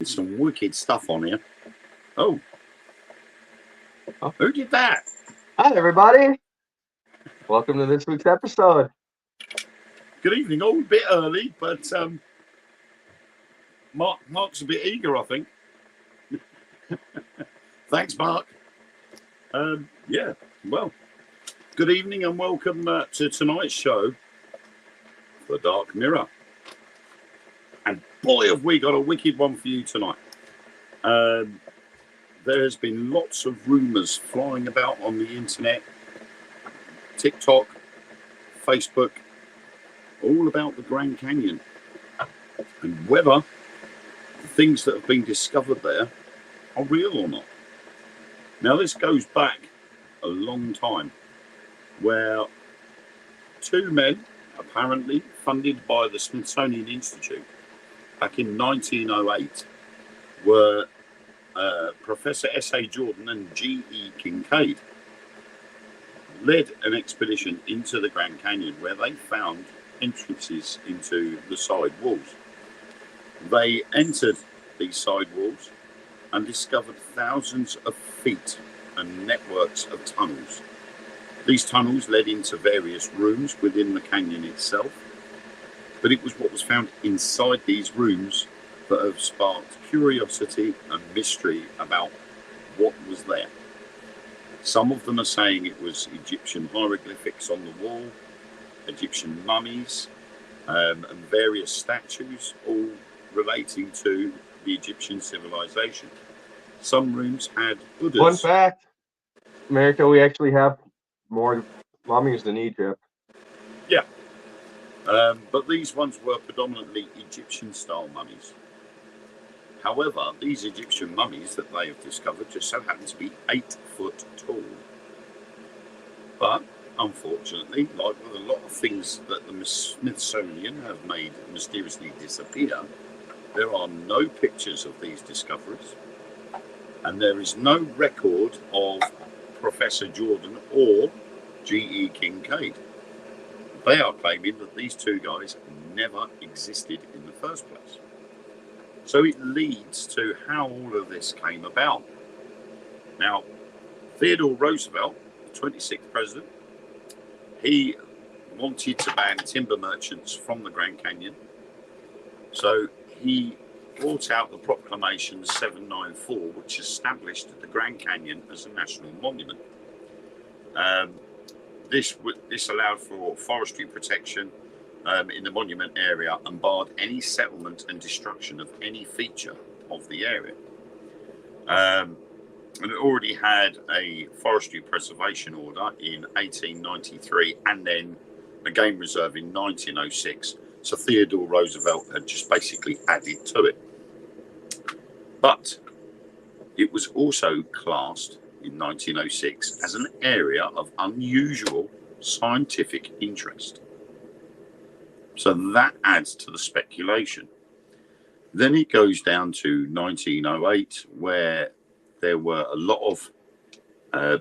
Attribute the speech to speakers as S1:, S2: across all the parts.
S1: Some wicked stuff on here. Oh, who did that?
S2: Hi, everybody. Welcome to this week's episode.
S1: Good evening. All a bit early, but Mark's a bit eager, I think. Thanks, Mark. Yeah, well, good evening and welcome to tonight's show, The Dark Mirror. And boy, have we got a wicked one for you tonight. There has been lots of rumours flying about on the internet, TikTok, Facebook, all about the Grand Canyon and whether the things that have been discovered there are real or not. Now, this goes back a long time, where two men, apparently funded by the Smithsonian Institute back in 1908, were Professor S.A. Jordan and G.E. Kincaid, led an expedition into the Grand Canyon where they found entrances into the side walls. They entered these side walls and discovered thousands of feet and networks of tunnels. These tunnels led into various rooms within the canyon itself, but it was what was found inside these rooms that have sparked curiosity and mystery about what was there. Some of them are saying it was Egyptian hieroglyphics on the wall, Egyptian mummies, and various statues, all relating to the Egyptian civilization. Some rooms had Buddhas.
S2: Fun fact, America, we actually have more mummies than Egypt.
S1: Yeah. But these ones were predominantly Egyptian-style mummies. However, these Egyptian mummies that they have discovered just so happen to be 8 foot tall. But, unfortunately, like with a lot of things that the Smithsonian have made mysteriously disappear, there are no pictures of these discoveries, and there is no record of Professor Jordan or G.E. Kincaid. They are claiming that these two guys never existed in the first place. So it leads to how all of this came about. Now, Theodore Roosevelt, the 26th president, he wanted to ban timber merchants from the Grand Canyon. So he brought out the Proclamation 794, which established the Grand Canyon as a national monument. This allowed for forestry protection in the monument area and barred any settlement and destruction of any feature of the area. And it already had a forestry preservation order in 1893 and then a game reserve in 1906. So Theodore Roosevelt had just basically added to it. But it was also classed in 1906 as an area of unusual scientific interest. So that adds to the speculation. Then it goes down to 1908, where there were a lot of,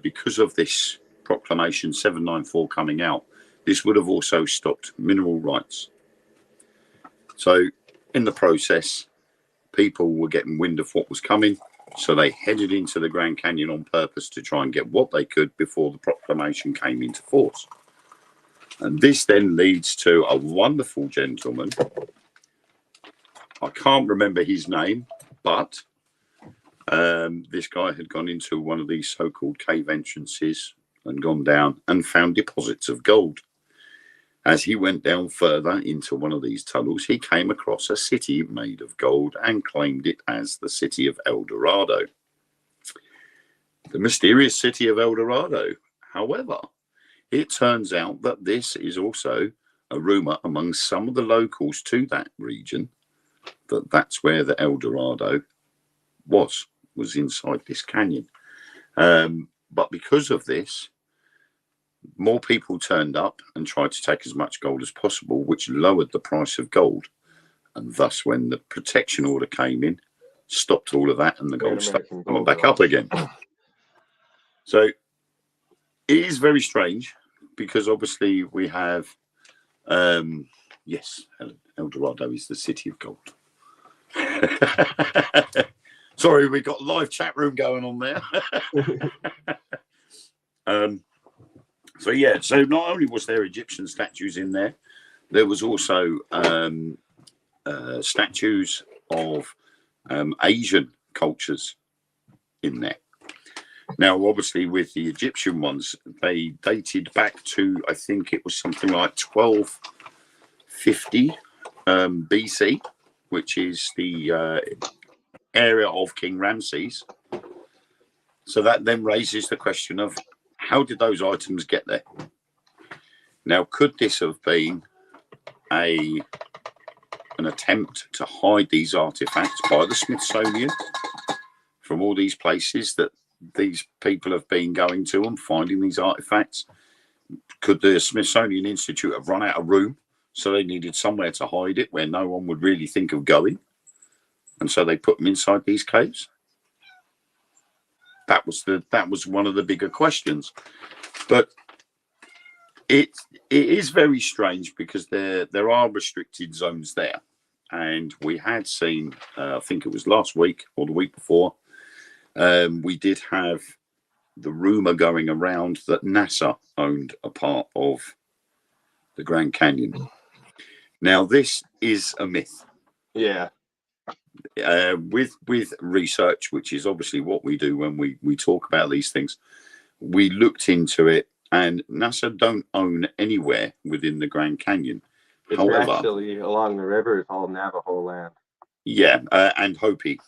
S1: because of this Proclamation 794 coming out, this would have also stopped mineral rights. So in the process, people were getting wind of what was coming, so they headed into the Grand Canyon on purpose to try and get what they could before the proclamation came into force. And this then leads to a wonderful gentleman. I can't remember his name, but this guy had gone into one of these so-called cave entrances and gone down and found deposits of gold. As he went down further into one of these tunnels, he came across a city made of gold and claimed it as the city of El Dorado. The mysterious city of El Dorado. However, it turns out that this is also a rumour among some of the locals to that region, that that's where the El Dorado was inside this canyon. But because of this, more people turned up and tried to take as much gold as possible, which lowered the price of gold. And thus, when the protection order came in, stopped all of that and the gold started coming back up again. So it is very strange because obviously we have, yes, El Dorado is the city of gold. Sorry, we got live chat room going on there. So yeah, so not only was there Egyptian statues in there, there was also statues of Asian cultures in there. Now, obviously, with the Egyptian ones, they dated back to, I think it was something like 1250 BC, which is the area of King Ramses. So that then raises the question of how did those items get there? Now, could this have been an attempt to hide these artifacts by the Smithsonian from all these places that these people have been going to and finding these artifacts? Could the Smithsonian Institute have run out of room, so they needed somewhere to hide it where no one would really think of going, and so they put them inside these caves? That was one of the bigger questions. But it is very strange because there are restricted zones there, and we had seen, I think it was last week or the week before, we did have the rumor going around that NASA owned a part of the Grand Canyon. Now, this is a myth.
S2: Yeah.
S1: With research, which is obviously what we do when we talk about these things, we looked into it, and NASA don't own anywhere within the Grand Canyon.
S2: It's
S1: However,
S2: actually along the river is all Navajo land.
S1: Yeah, and Hopi.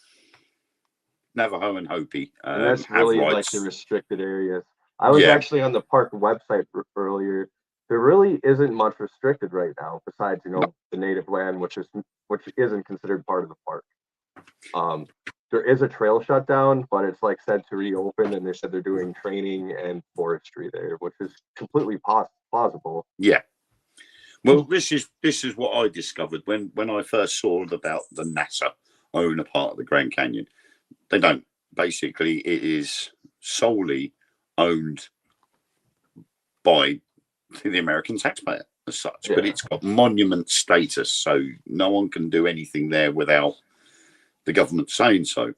S1: Navajo and Hopi
S2: and that's
S1: have
S2: really like
S1: rights.
S2: the restricted areas. I was
S1: Yeah.
S2: actually on the park website earlier. There really isn't much restricted right now, besides
S1: No.
S2: the native land, which isn't considered part of the park. There is a trail shutdown, but it's like said to reopen, and they said they're doing training and forestry there, which is completely plausible.
S1: Yeah. Well, this is what I discovered when I first saw about the NASA own a part of the Grand Canyon. They don't. Basically, it is solely owned by the American taxpayer as such, but it's got monument status, so no one can do anything there without the government saying so.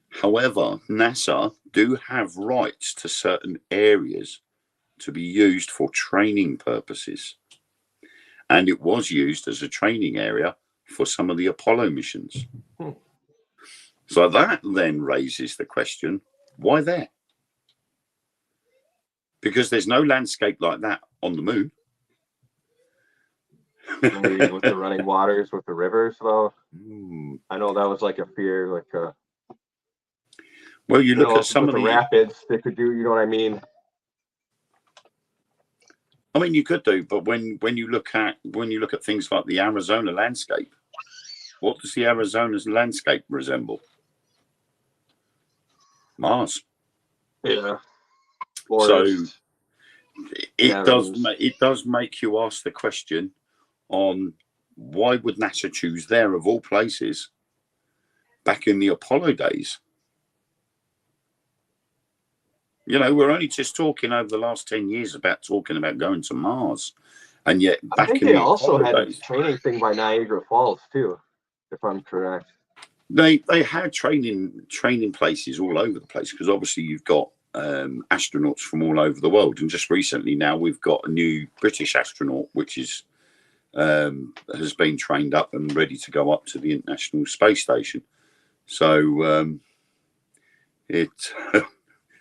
S1: However, NASA do have rights to certain areas to be used for training purposes, and it was used as a training area for some of the Apollo missions. So that then raises the question, why there? Because there's no landscape like that on the moon.
S2: Maybe with the running waters, with the rivers, though. I know that was like a fear, like
S1: well, you look at some of the
S2: rapids they could do. You know what I mean?
S1: I mean, you could do, but when you look at things like the Arizona landscape, what does the Arizona's landscape resemble? Mars.
S2: Yeah.
S1: Forest, so it does make you ask the question on why would NASA choose there of all places back in the Apollo days? You know, we're only just talking over the last 10 years about going to Mars, and yet back in
S2: they
S1: the
S2: also
S1: Apollo
S2: had
S1: days,
S2: a training thing by Niagara Falls too, if I'm correct.
S1: They had training places all over the place, because obviously you've got astronauts from all over the world, and just recently now we've got a new British astronaut which is has been trained up and ready to go up to the International Space Station. So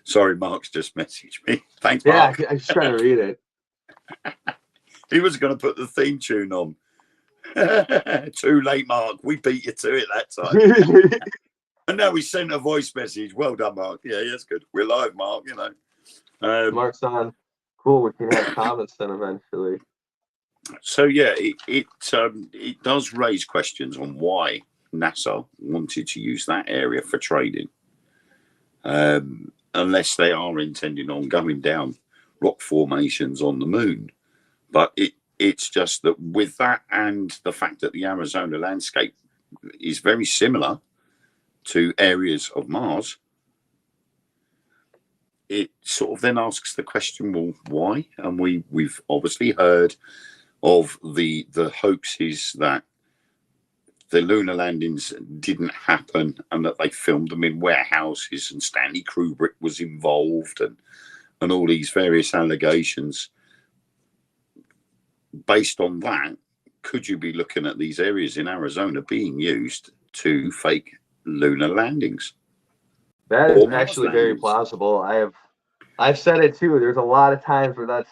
S1: sorry, Mark's just messaged me. Thanks, Mark.
S2: Yeah, I was trying to read it.
S1: He was going to put the theme tune on. Too late, Mark. We beat you to it that time. And now we sent a voice message. Well done, Mark. Yeah, that's good. We're live, Mark. You know,
S2: Mark's on. Cool. We can have comments then eventually.
S1: So yeah, it does raise questions on why NASA wanted to use that area for trading, unless they are intending on going down rock formations on the moon. But it's just that with that, and the fact that the Arizona landscape is very similar to areas of Mars, it sort of then asks the question, well, why? And we've obviously heard of the hoaxes that the lunar landings didn't happen and that they filmed them in warehouses and Stanley Kubrick was involved and all these various allegations. Based on that, could you be looking at these areas in Arizona being used to fake lunar landings?
S2: That is actually very plausible. I've said it too. There's a lot of times where that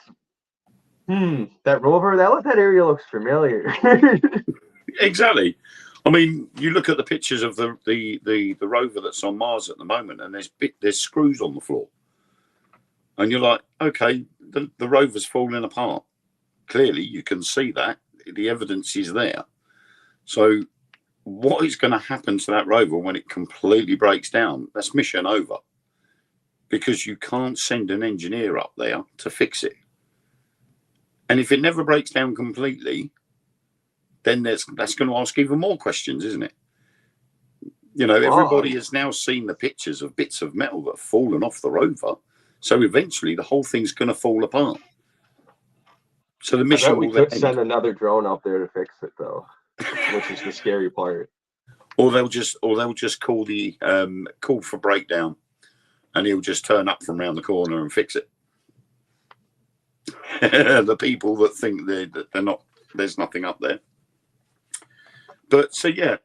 S2: rover, that area looks familiar.
S1: Exactly. I mean, you look at the pictures of the rover that's on Mars at the moment, and there's screws on the floor, and you're like, okay, the rover's falling apart. Clearly, you can see that the evidence is there. So, what is going to happen to that rover when it completely breaks down? That's mission over, because you can't send an engineer up there to fix it. And if it never breaks down completely, then that's going to ask even more questions, isn't it? You know, everybody has now seen the pictures of bits of metal that have fallen off the rover. So eventually the whole thing's going to fall apart. So the mission
S2: we could send another drone up there to fix it, though, which is the scary part.
S1: Or they'll just call the call for breakdown, and he'll just turn up from around the corner and fix it. The people that think that they're not, there's nothing up there. But so yeah,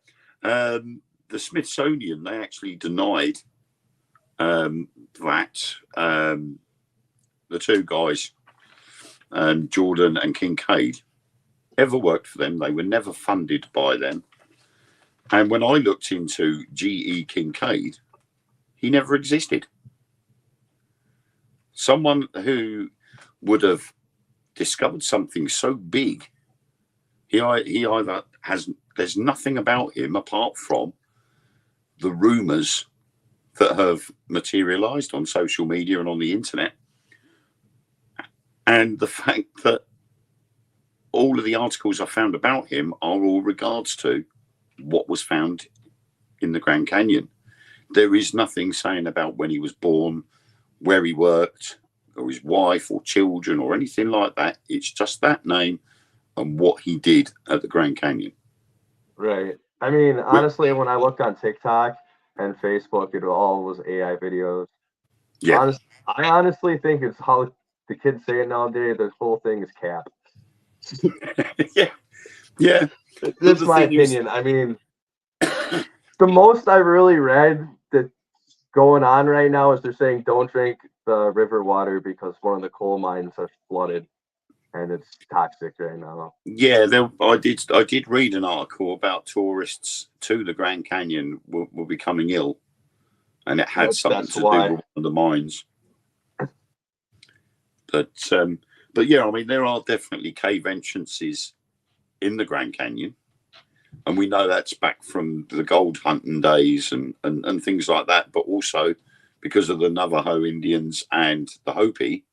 S1: the Smithsonian, they actually denied that the two guys, Jordan and Kincaid, ever worked for them. They were never funded by them. And when I looked into G.E. Kincaid, he never existed. Someone who would have discovered something so big, he either has, there's nothing about him apart from the rumors that have materialized on social media and on the internet, and the fact that all of the articles I found about him are all regards to what was found in the Grand Canyon. There is nothing saying about when he was born, where he worked, or his wife or children or anything like that. It's just that name and what he did at the Grand Canyon.
S2: Right. I mean, honestly, when I looked on TikTok and Facebook, it all was AI videos.
S1: Yeah.
S2: I honestly think it's how the kids say it nowadays. This whole thing is cap.
S1: Yeah. Yeah.
S2: That's my opinion. I mean, the most I really read that's going on right now is they're saying don't drink the river water because one of the coal mines are flooded and it's toxic right now.
S1: Yeah, I did read an article about tourists to the Grand Canyon were becoming ill, and it had something to do with one of the mines. But yeah, I mean, there are definitely cave entrances in the Grand Canyon, and we know that's back from the gold hunting days and things like that. But also because of the Navajo Indians and the Hopi,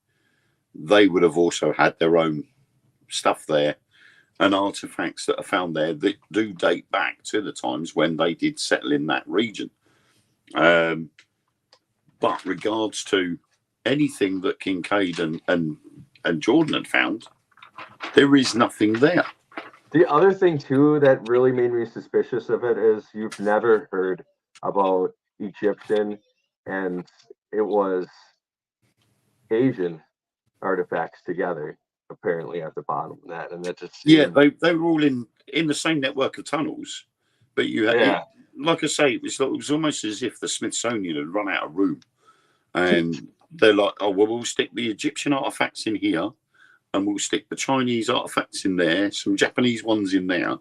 S1: they would have also had their own stuff there and artifacts that are found there that do date back to the times when they did settle in that region. But regards to anything that Kincaid and Jordan had found, there is nothing there.
S2: The other thing too that really made me suspicious of it is you've never heard about Egyptian and it was Asian artifacts together apparently at the bottom of that, and that just seemed...
S1: they were all in the same network of tunnels, but you had like I say, it was almost as if the Smithsonian had run out of room, and they're like, oh well, we'll stick the Egyptian artifacts in here, and we'll stick the Chinese artifacts in there, some Japanese ones in there,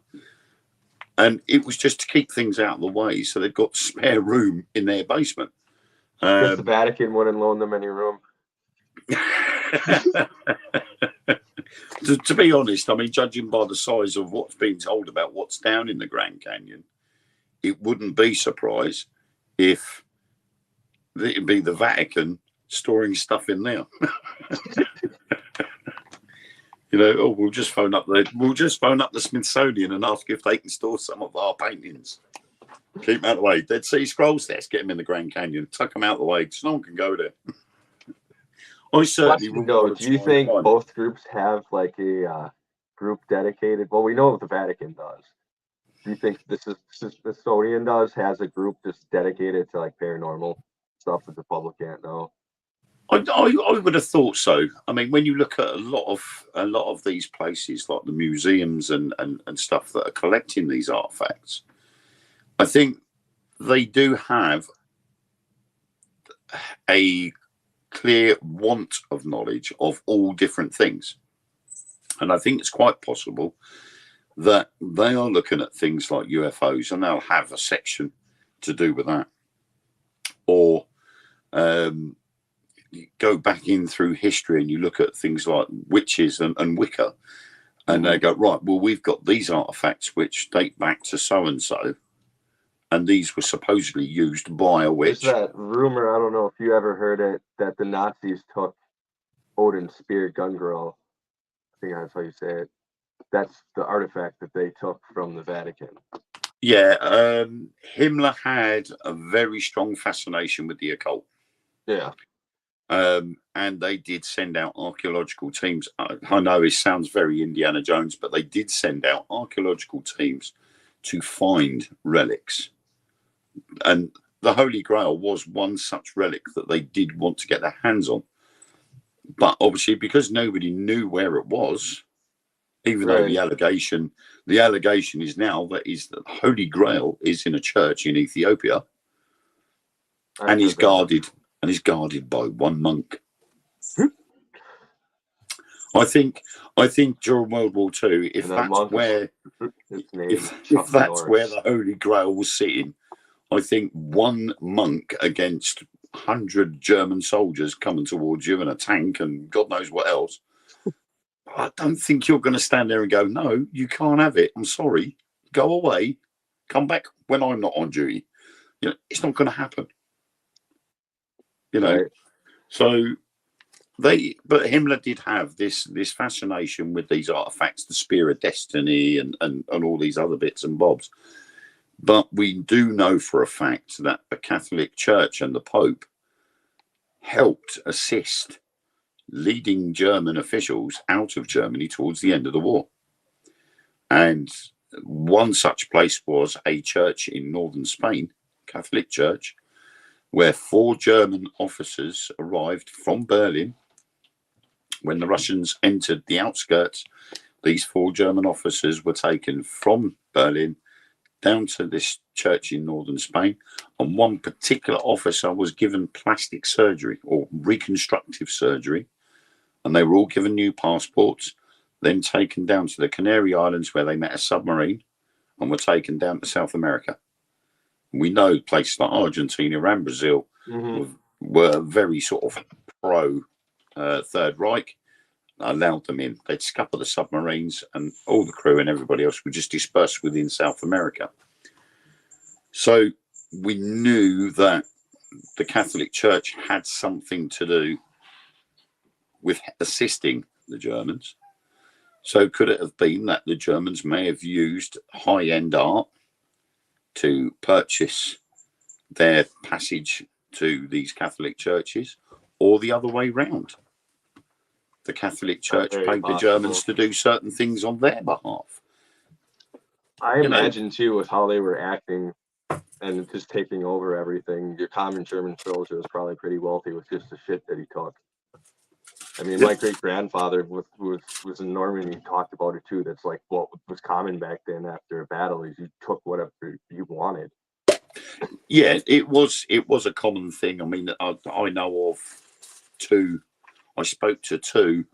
S1: and it was just to keep things out of the way, so they've got spare room in their basement.
S2: Because the Vatican wouldn't loan them any room.
S1: To be honest, I mean, judging by the size of what's being told about what's down in the Grand Canyon, it wouldn't be surprised if it'd be the Vatican storing stuff in there. You know, oh, we'll just phone up the Smithsonian and ask if they can store some of our paintings. Keep them out of the way. Dead Sea Scrolls, let's get them in the Grand Canyon. Tuck them out of the way so no one can go there. I certainly will.
S2: Do you think both groups have like a group dedicated? Well, we know what the Vatican does. Do you think this is Smithsonian has a group just dedicated to like paranormal stuff that the public can't know?
S1: I would have thought so. I mean, when you look at a lot of these places, like the museums and stuff that are collecting these artifacts, I think they do have a clear want of knowledge of all different things. And I think it's quite possible that they are looking at things like UFOs and they'll have a section to do with that. Or you go back in through history and you look at things like witches and Wicca, and they go, right, well, we've got these artifacts which date back to so-and-so, and these were supposedly used by a witch.
S2: There's that rumor, I don't know if you ever heard it, that the Nazis took Odin's spear Gungrel. I think that's how you say it. That's the artifact that they took from the Vatican.
S1: Yeah, Himmler had a very strong fascination with the occult.
S2: Yeah.
S1: And they did send out archaeological teams. I know it sounds very Indiana Jones, but they did send out archaeological teams to find relics. And the Holy Grail was one such relic that they did want to get their hands on. But obviously, because nobody knew where it was, even though the allegation is now that the Holy Grail is in a church in Ethiopia, and is guarded by one monk. I think during World War II, if that's where the Holy Grail was sitting, I think one monk against 100 German soldiers coming towards you in a tank and God knows what else. I don't think you're going to stand there and go, no, you can't have it. I'm sorry. Go away. Come back when I'm not on duty. You know, it's not going to happen. You know, so but Himmler did have this fascination with these artifacts, the Spear of Destiny and all these other bits and bobs. But we do know for a fact that the Catholic Church and the Pope helped assist leading German officials out of Germany towards the end of the war. And one such place was a church in northern Spain, Catholic Church, where 4 German officers arrived from Berlin. When the Russians entered the outskirts, these 4 German officers were taken from Berlin down to this church in northern Spain, and one particular officer was given plastic surgery or reconstructive surgery, and they were all given new passports, then taken down to the Canary Islands where they met a submarine and were taken down to South America. We know places like Argentina and Brazil were very sort of pro Third Reich, allowed them in. They'd scupper the submarines and all the crew and everybody else would just disperse within South America. So we knew that the Catholic Church had something to do with assisting the Germans. So could it have been that the Germans may have used high-end art to purchase their passage to these Catholic churches, or the other way round? The Catholic Church paid the Germans to do certain things on their behalf.
S2: I imagine too, with how they were acting and just taking over everything, your common German soldier was probably pretty wealthy with just the shit that he took. I mean, my great grandfather was in Normandy. He talked about it too. That's like what was common back then. After a battle, is you took whatever you wanted.
S1: Yeah, it was a common thing. I mean, I know of 2. I spoke to 2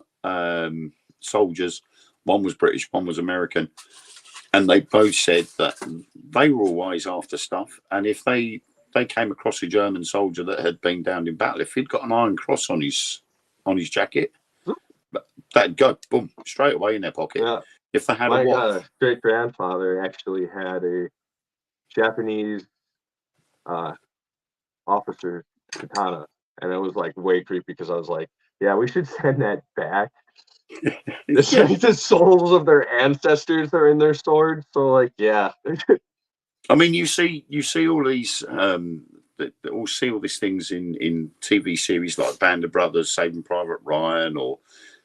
S1: soldiers. One was British, one was American, and they both said that they were always after stuff. And if they came across a German soldier that had been down in battle, if he'd got an iron cross on his jacket, that'd go boom straight away in their pocket. Yeah. If they had a wife.
S2: Great grandfather actually had a Japanese officer katana, and it was like way creepy because I was like, yeah, we should send that back. It's like the souls of their ancestors are in their swords. So like, yeah.
S1: I mean, you see all these see all these things in TV series like Band of Brothers, Saving Private Ryan, or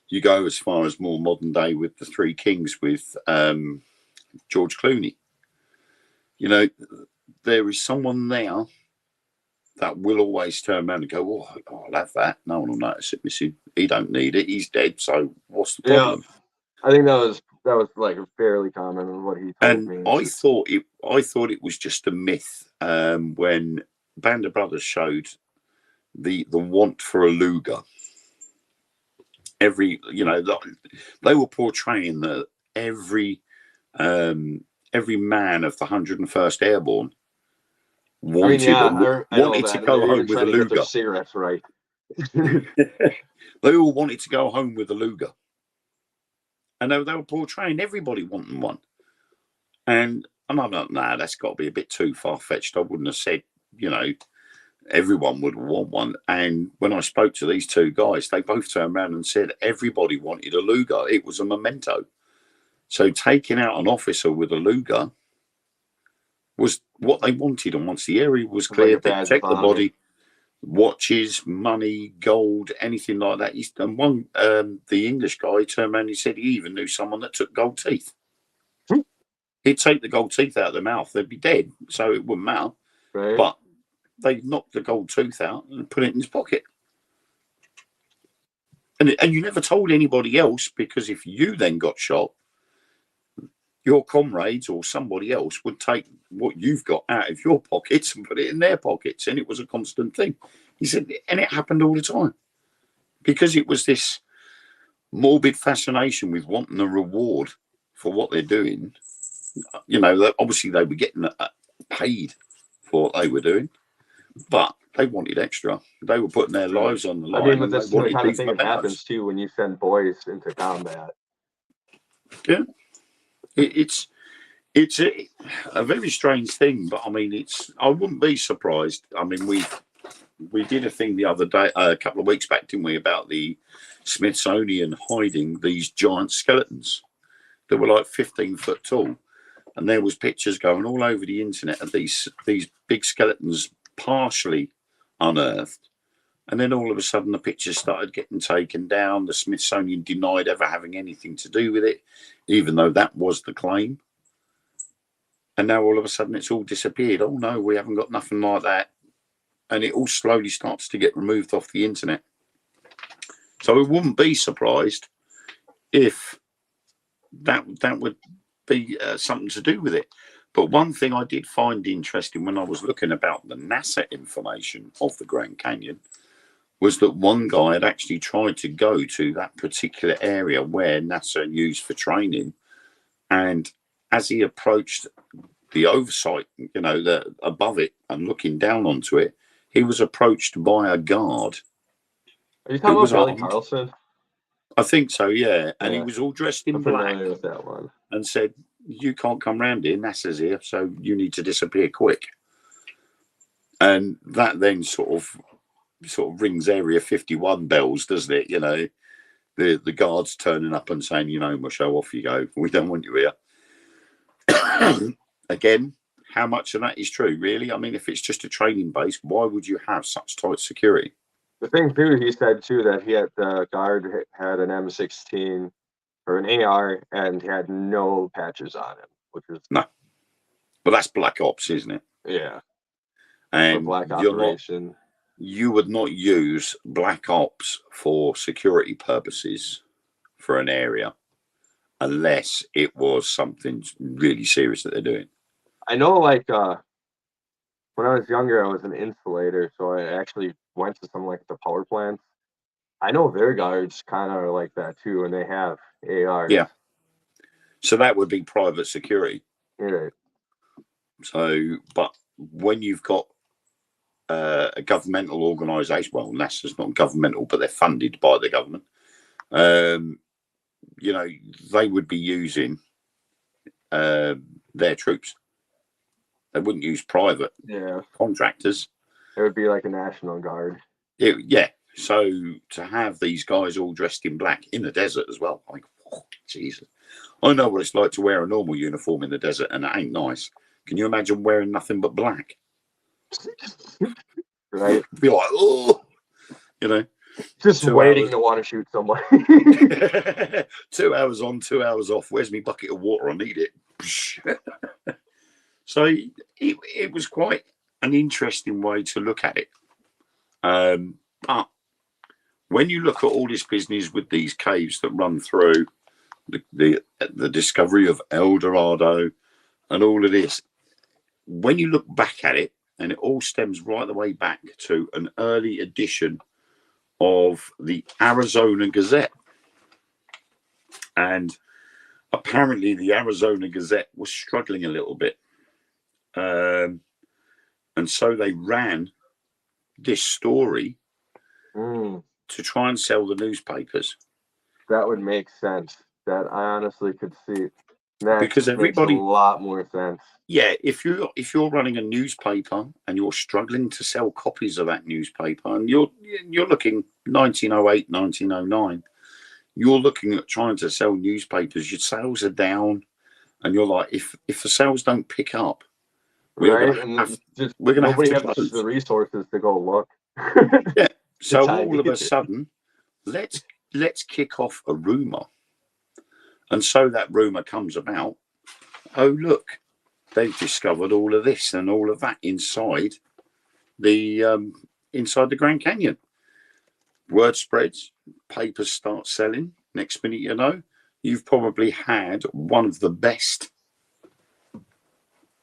S1: you go as far as more modern day with the Three Kings with George Clooney. you know, there is someone there that will always turn around and go, oh, I'll have that. No one will notice it, missing. He don't need it. He's dead. So what's the problem?
S2: I think that was like fairly common in what he told
S1: And
S2: me.
S1: I thought it was just a myth when Band of Brothers showed the want for a Luger. They were portraying that every man of the 101st Airborne wanted to go home with a Luger.
S2: Cigarettes right.
S1: They all wanted to go home with a Luger, and they were portraying everybody wanting one. And I'm like, nah, that's got to be a bit too far fetched. I wouldn't have said, everyone would want one. And when I spoke to these two guys, they both turned around and said everybody wanted a Luger. It was a memento. So taking out an officer with a Luger was what they wanted. And once the area was cleared, they checked the body, watches, money, gold, anything like that. And one, the English guy turned around and he said he even knew someone that took gold teeth. He'd take the gold teeth out of their mouth. They'd be dead, so it wouldn't matter.
S2: Right.
S1: But they knocked the gold tooth out and put it in his pocket. And you never told anybody else, because if you then got shot, your comrades or somebody else would take what you've got out of your pockets and put it in their pockets. And it was a constant thing. He said, and it happened all the time. Because it was this morbid fascination with wanting a reward for what they're doing. Obviously they were getting paid for what they were doing, but they wanted extra. They were putting their lives on the line.
S2: I mean, but that's the kind of thing that happens too when you send boys into combat.
S1: Yeah, it's a very strange thing, but I mean, I wouldn't be surprised. I mean, we did a thing the other day, a couple of weeks back, didn't we, about the Smithsonian hiding these giant skeletons that were like 15 foot tall. And there was pictures going all over the internet of these big skeletons partially unearthed. And then all of a sudden the pictures started getting taken down. The Smithsonian denied ever having anything to do with it, even though that was the claim. And now all of a sudden it's all disappeared. Oh no, we haven't got nothing like that. And it all slowly starts to get removed off the internet. So I wouldn't be surprised if that would be something to do with it. But one thing I did find interesting when I was looking about the NASA information of the Grand Canyon was that one guy had actually tried to go to that particular area where NASA used for training, and as he approached the oversight, the above it and looking down onto it, he was approached by a guard.
S2: Are you talking about Billy Carlson?
S1: I think so, yeah. And he was all dressed in black
S2: with that one.
S1: and said, you can't come round here, NASA's here, so you need to disappear quick. And that then sort of rings Area 51 bells, doesn't it? The guards turning up and saying, Michelle, off you go. We don't want you here. Again, how much of that is true, really? I mean, if it's just a training base, why would you have such tight security?
S2: The thing, too, he said, too, that the guard had an M16 or an AR and had no patches on him, which is...
S1: No. But that's Black Ops, isn't it?
S2: Yeah.
S1: And
S2: Black Operation.
S1: You would not use Black Ops for security purposes for an area unless it was something really serious that they're doing.
S2: I know, when I was younger, I was an insulator, so I actually went to some the power plants. I know their guards kind of are like that too, and they have ARs.
S1: Yeah. So that would be private security.
S2: Right.
S1: So, but when you've got a governmental organisation, well, NASA's not governmental, but they're funded by the government. They would be using their troops. They wouldn't use private contractors.
S2: It would be like a National Guard.
S1: Yeah. So to have these guys all dressed in black in the desert as well, Jesus. I know what it's like to wear a normal uniform in the desert, and it ain't nice. Can you imagine wearing nothing but black?
S2: Right.
S1: Be like, oh,
S2: just waiting to want to shoot someone.
S1: 2 hours on, 2 hours off. Where's my bucket of water? I need it. So it was quite an interesting way to look at it. But when you look at all this business with these caves that run through the discovery of El Dorado and all of this, when you look back at it, and it all stems right the way back to an early edition of the Arizona Gazette. And apparently the Arizona Gazette was struggling a little bit. And so they ran this story to try and sell the newspapers.
S2: That would make sense. That I honestly could see. That
S1: because everybody
S2: makes a lot more sense.
S1: Yeah, if you're running a newspaper and you're struggling to sell copies of that newspaper, and you're looking 1908, 1909, you're looking at trying to sell newspapers. Your sales are down, and you're like, if the sales don't pick up, we're going to have to close.
S2: The resources to go look.
S1: Yeah. So all of a sudden, let's kick off a rumor, and so that rumor comes about. Oh, look, they've discovered all of this and all of that inside the Grand Canyon. Word spreads, papers start selling. Next minute, you know, you've probably had one of the best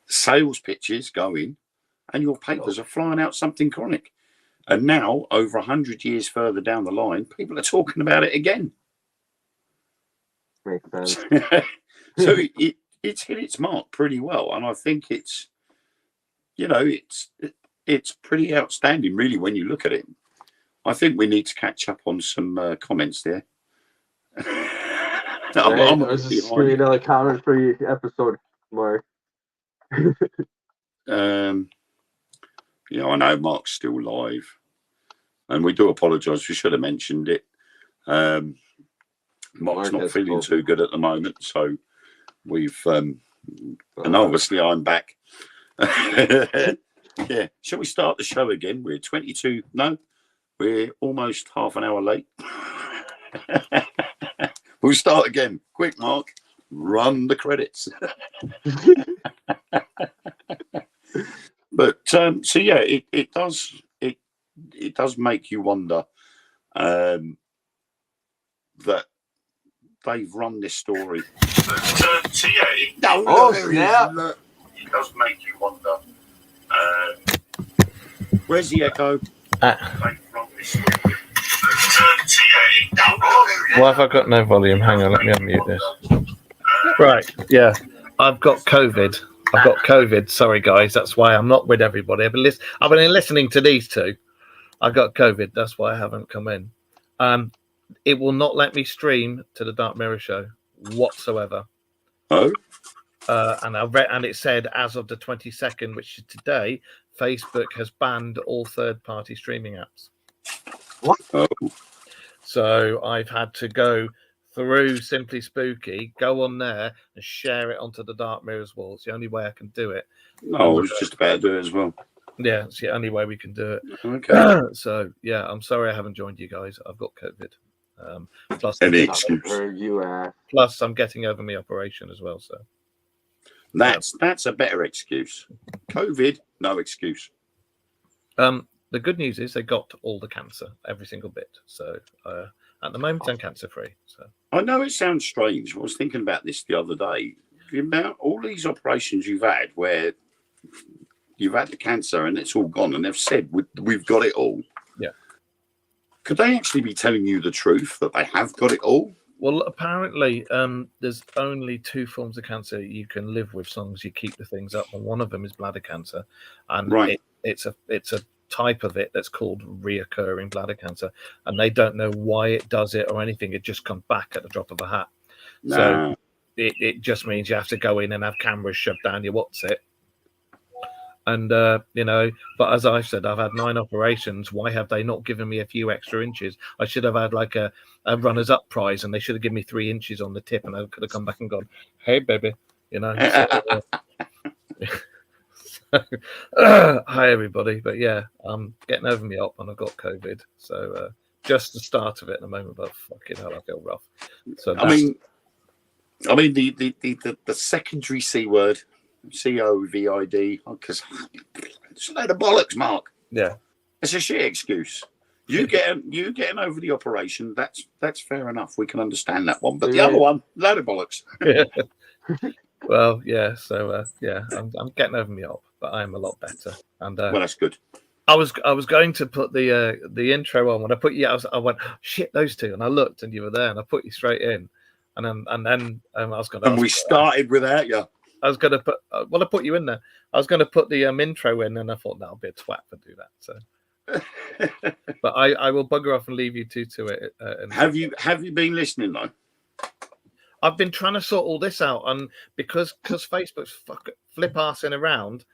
S1: sales pitches going, and your papers are flying out something chronic. And now, over 100 years further down the line, people are talking about it again.
S2: Makes sense.
S1: So it's hit its mark pretty well, and I think it's pretty outstanding, really, when you look at it. I think we need to catch up on some comments there.
S2: I was just giving another comment for your episode, Mark.
S1: I know Mark's still live, and we do apologise. We should have mentioned it. Mark's not feeling too good at the moment, so we've and obviously I'm back. Yeah, shall we start the show again? We're 22. No, we're almost half an hour late. We'll start again. Quick, Mark. Run the credits. But so yeah, it does make you wonder that they've run this story. But so yeah, it does make you wonder. Where's the echo?
S3: Why have I got no volume? Hang on, let me unmute this. Right, yeah. I've got COVID. Sorry, guys. That's why I'm not with everybody. I've been listening to these two. I got COVID. That's why I haven't come in. It will not let me stream to the Dark Mirror show whatsoever.
S1: Oh.
S3: And it said as of the 22nd, which is today, Facebook has banned all third-party streaming apps.
S2: What?
S1: Oh.
S3: So I've had to go through Simply Spooky, go on there and share it onto the Dark Mirror's wall. It's the only way I can do it.
S1: No, I was just about to do it as well.
S3: Yeah, it's the only way we can do it.
S1: Okay.
S3: So yeah, I'm sorry I haven't joined you guys. I've got COVID. Plus, I'm getting over my operation as well. So
S1: that's a better excuse. COVID, no excuse.
S3: The good news is they got all the cancer, every single bit. So at the moment, I'm cancer free. So
S1: I know it sounds strange. I was thinking about this the other day. About all these operations you've had where you've had the cancer and it's all gone, and they've said we've got it all.
S3: Yeah.
S1: Could they actually be telling you the truth that they have got it all?
S3: Well, apparently, there's only two forms of cancer you can live with, as long as you keep the things up, and one of them is bladder cancer, and it's a type of it that's called reoccurring bladder cancer, and they don't know why it does it or anything. It just comes back at the drop of a hat.
S1: Nah.
S3: So it just means you have to go in and have cameras shoved down your what's-it. And, but as I've said, I've had 9 operations. Why have they not given me a few extra inches? I should have had like a runners-up prize, and they should have given me 3 inches on the tip, and I could have come back and gone, hey, baby, Hi, everybody. But yeah, I'm getting over me up, and I've got COVID. So just the start of it at the moment, but fucking hell, I feel rough. So
S1: I mean, the secondary C word, COVID, because it's a load of bollocks, Mark.
S3: Yeah.
S1: It's a shit excuse. You getting over the operation, that's fair enough. We can understand that one. But the other one, load of bollocks.
S3: Well, yeah. So I'm getting over me up, but I'm a lot better. And
S1: Well, that's good.
S3: I was going to put the intro on when I put you. I went, shit, those two, and I looked, and you were there, and I put you straight in, and then I was going to.
S1: And we started without you.
S3: I was going to put. Well, I put you in there. I was going to put the intro in, and I thought that'll be a twat to do that. So, but I will bugger off and leave you two to it.
S1: Have you been listening though?
S3: I've been trying to sort all this out, and because Facebook's flip arsing around.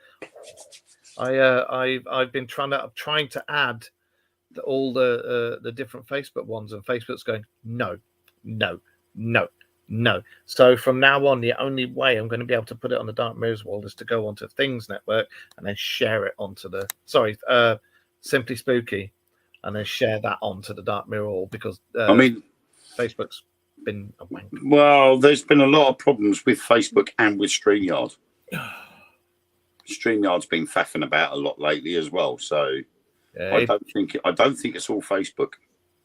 S3: I've been trying to add all the different Facebook ones, and Facebook's going no. So from now on, the only way I'm going to be able to put it on the Dark Mirrors wall is to go onto Things Network and then share it onto the Simply Spooky, and then share that onto the Dark Mirror wall because Facebook's been a wank.
S1: Well, there's been a lot of problems with Facebook and with StreamYard. StreamYard's been faffing about a lot lately as well, so I don't think it's all Facebook.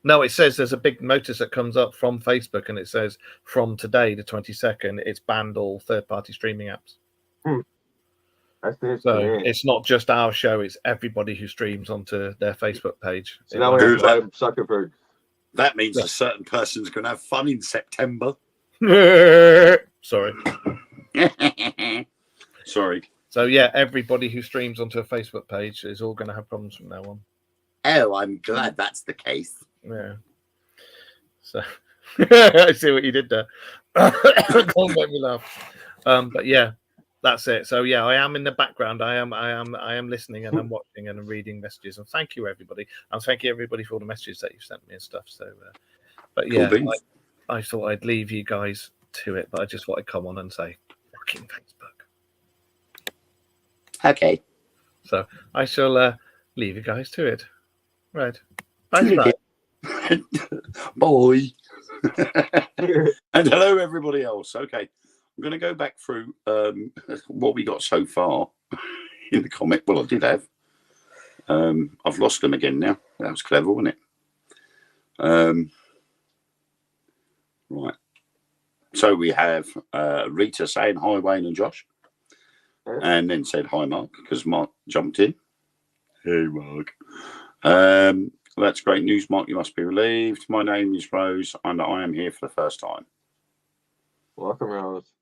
S3: No, it says there's a big notice that comes up from Facebook, and it says from today, the 22nd, it's banned all third-party streaming apps. So it's not just our show; it's everybody who streams onto their Facebook page.
S2: So now we're Zuckerberg.
S1: That means a certain person's going to have fun in September.
S3: Sorry.
S1: Sorry.
S3: So yeah, everybody who streams onto a Facebook page is all going to have problems from now on.
S1: Oh, I'm glad that's the case.
S3: Yeah. So I see what you did there. Don't make me laugh. But yeah, that's it. So yeah, I am in the background. I am listening and I'm watching and I'm reading messages. And thank you everybody. And thank you everybody for all the messages that you've sent me and stuff. So, but yeah,
S1: cool.
S3: I thought I'd leave you guys to it, but I just want to come on and say, fucking Facebook.
S1: Okay.
S3: So I shall leave you guys to it. Right. Bye.
S1: Bye. And hello, everybody else. Okay. I'm going to go back through what we got so far in the comic. Well, I did have. I've lost them again now. That was clever, wasn't it? Right. So we have Rita saying hi, Wayne and Josh. And then said hi, Mark, because Mark jumped in. Hey, Mark. That's great news, Mark. You must be relieved. My name is Rose, and I am here for the first time.
S2: Welcome, Rose.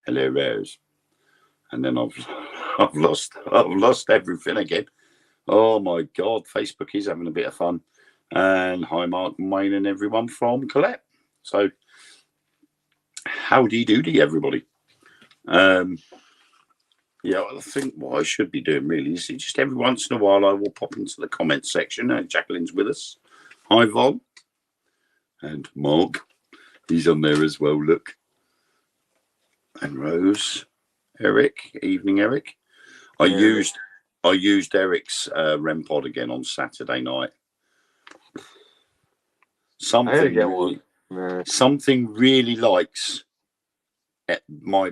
S1: Hello, Rose. And then I've lost everything again. Oh my God, Facebook is having a bit of fun. And hi, Mark, Wayne, and everyone from Colette. So, howdy doody, everybody. Yeah, I think what I should be doing really is just every once in a while I will pop into the comments section. Jacqueline's with us. Hi, Vol. And Mark. He's on there as well, look. And Rose. Eric. Evening, Eric. I used Eric's REM pod again on Saturday night. Something really likes at my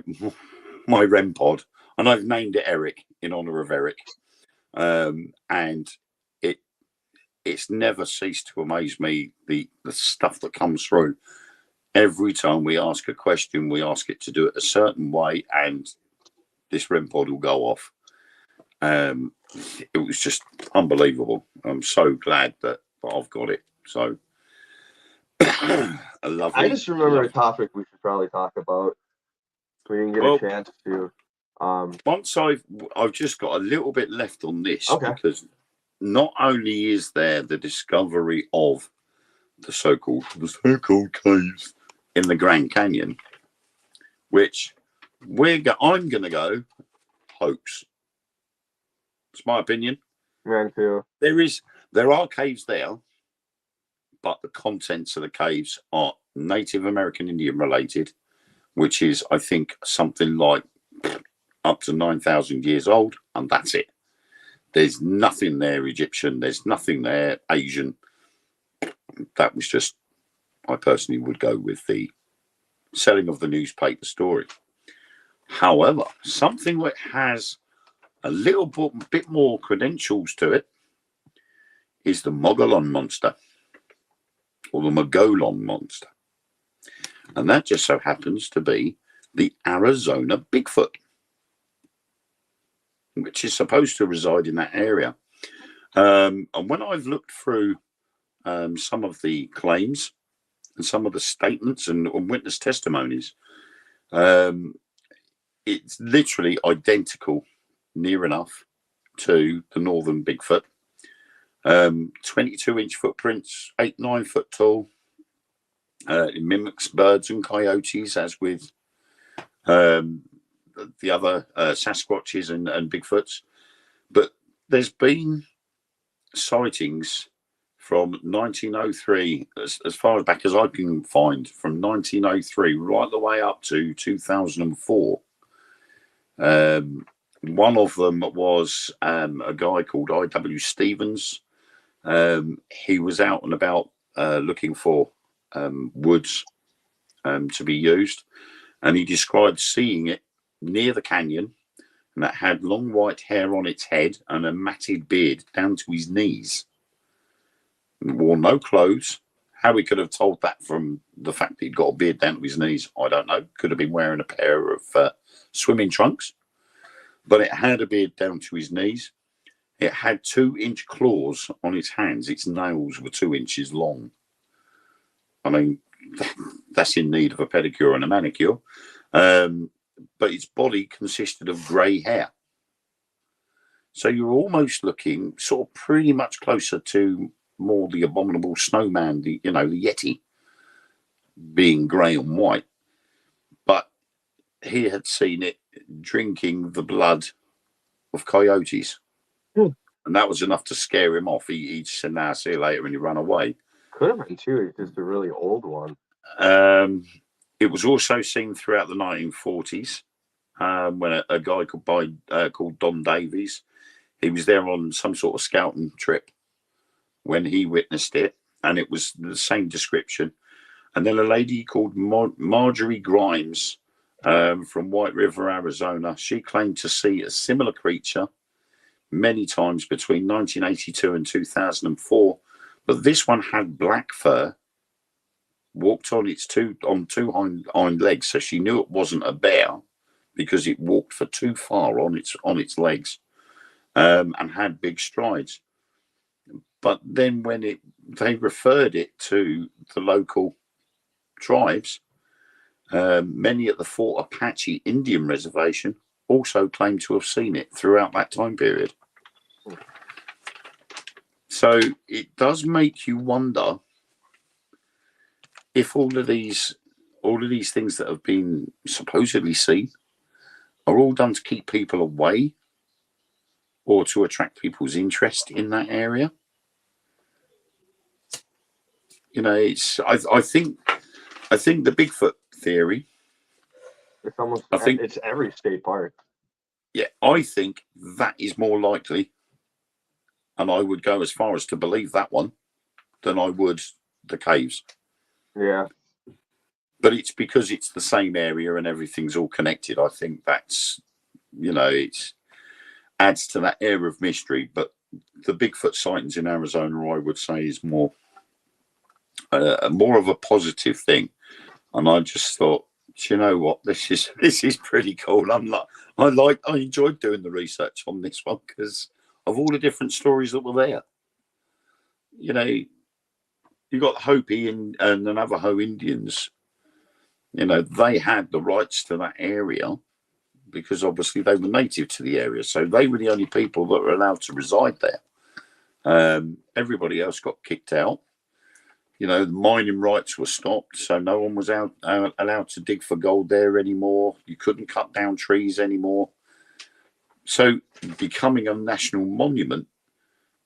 S1: REM pod. And I've named it Eric in honor of Eric. And it's never ceased to amaze me, the stuff that comes through. Every time we ask a question, we ask it to do it a certain way, and this REM pod will go off. It was just unbelievable. I'm so glad that I've got it. So,
S2: I just remember a topic we should probably talk about. We didn't get a chance to.
S1: Once I've just got a little bit left on this, because not only is there the discovery of the so-called caves in the Grand Canyon, which I'm going to go hoax. It's my opinion.
S2: Mine too.
S1: There are caves there, but the contents of the caves are Native American Indian related, which is, I think, something like up to 9,000 years old, and that's it. There's nothing there Egyptian. There's nothing there Asian. That was just, I personally would go with the selling of the newspaper story. However, something that has a little bit more credentials to it is the Mogollon monster, or the Mogollon monster. And that just so happens to be the Arizona Bigfoot, which is supposed to reside in that area. And when I've looked through some of the claims and some of the statements and witness testimonies, it's literally identical, near enough, to the northern Bigfoot. 22-inch footprints, 8-9 foot tall. It mimics birds and coyotes, as with the other Sasquatches and Bigfoots. But there's been sightings from 1903, as far back as I can find, from 1903 right the way up to 2004. One of them was a guy called I.W. Stevens. He was out and about looking for woods to be used, and he described seeing it near the canyon, and that had long white hair on its head and a matted beard down to his knees. It wore no clothes. How he could have told that from the fact that he'd got a beard down to his knees, I don't know. Could have been wearing a pair of swimming trunks, but it had a beard down to his knees. It had 2-inch claws on its hands. Its nails were 2 inches long. I mean, that's in need of a pedicure and a manicure. But its body consisted of grey hair. So you're almost looking sort of pretty much closer to more the abominable snowman, the Yeti, being grey and white. But he had seen it drinking the blood of coyotes. And that was enough to scare him off. He just said, "Nah, see you later," and he ran away.
S2: Could have been too. It's just a really old one.
S1: It was also seen throughout the 1940s when a guy called Don Davies, he was there on some sort of scouting trip when he witnessed it, and it was the same description. And then a lady called Marjorie Grimes from White River, Arizona, she claimed to see a similar creature many times between 1982 and 2004, but this one had black fur, walked on two hind legs, so she knew it wasn't a bear because it walked for too far on its legs, and had big strides. But then when they referred it to the local tribes, many at the Fort Apache Indian Reservation also claimed to have seen it throughout that time period. So it does make you wonder if all of these things that have been supposedly seen are all done to keep people away or to attract people's interest in that area. I think the Bigfoot theory.
S2: It's every state park.
S1: Yeah, I think that is more likely, and I would go as far as to believe that one than I would the caves.
S2: Yeah.
S1: But it's because it's the same area and everything's all connected. I think that's, it adds to that air of mystery. But the Bigfoot sightings in Arizona, I would say, is more of a positive thing. And I just thought, do you know what? This is pretty cool. I enjoyed doing the research on this one because of all the different stories that were there. You got Hopi and the Navajo Indians. They had the rights to that area because obviously they were native to the area. So they were the only people that were allowed to reside there. Everybody else got kicked out. The mining rights were stopped. So no one was allowed to dig for gold there anymore. You couldn't cut down trees anymore. So becoming a national monument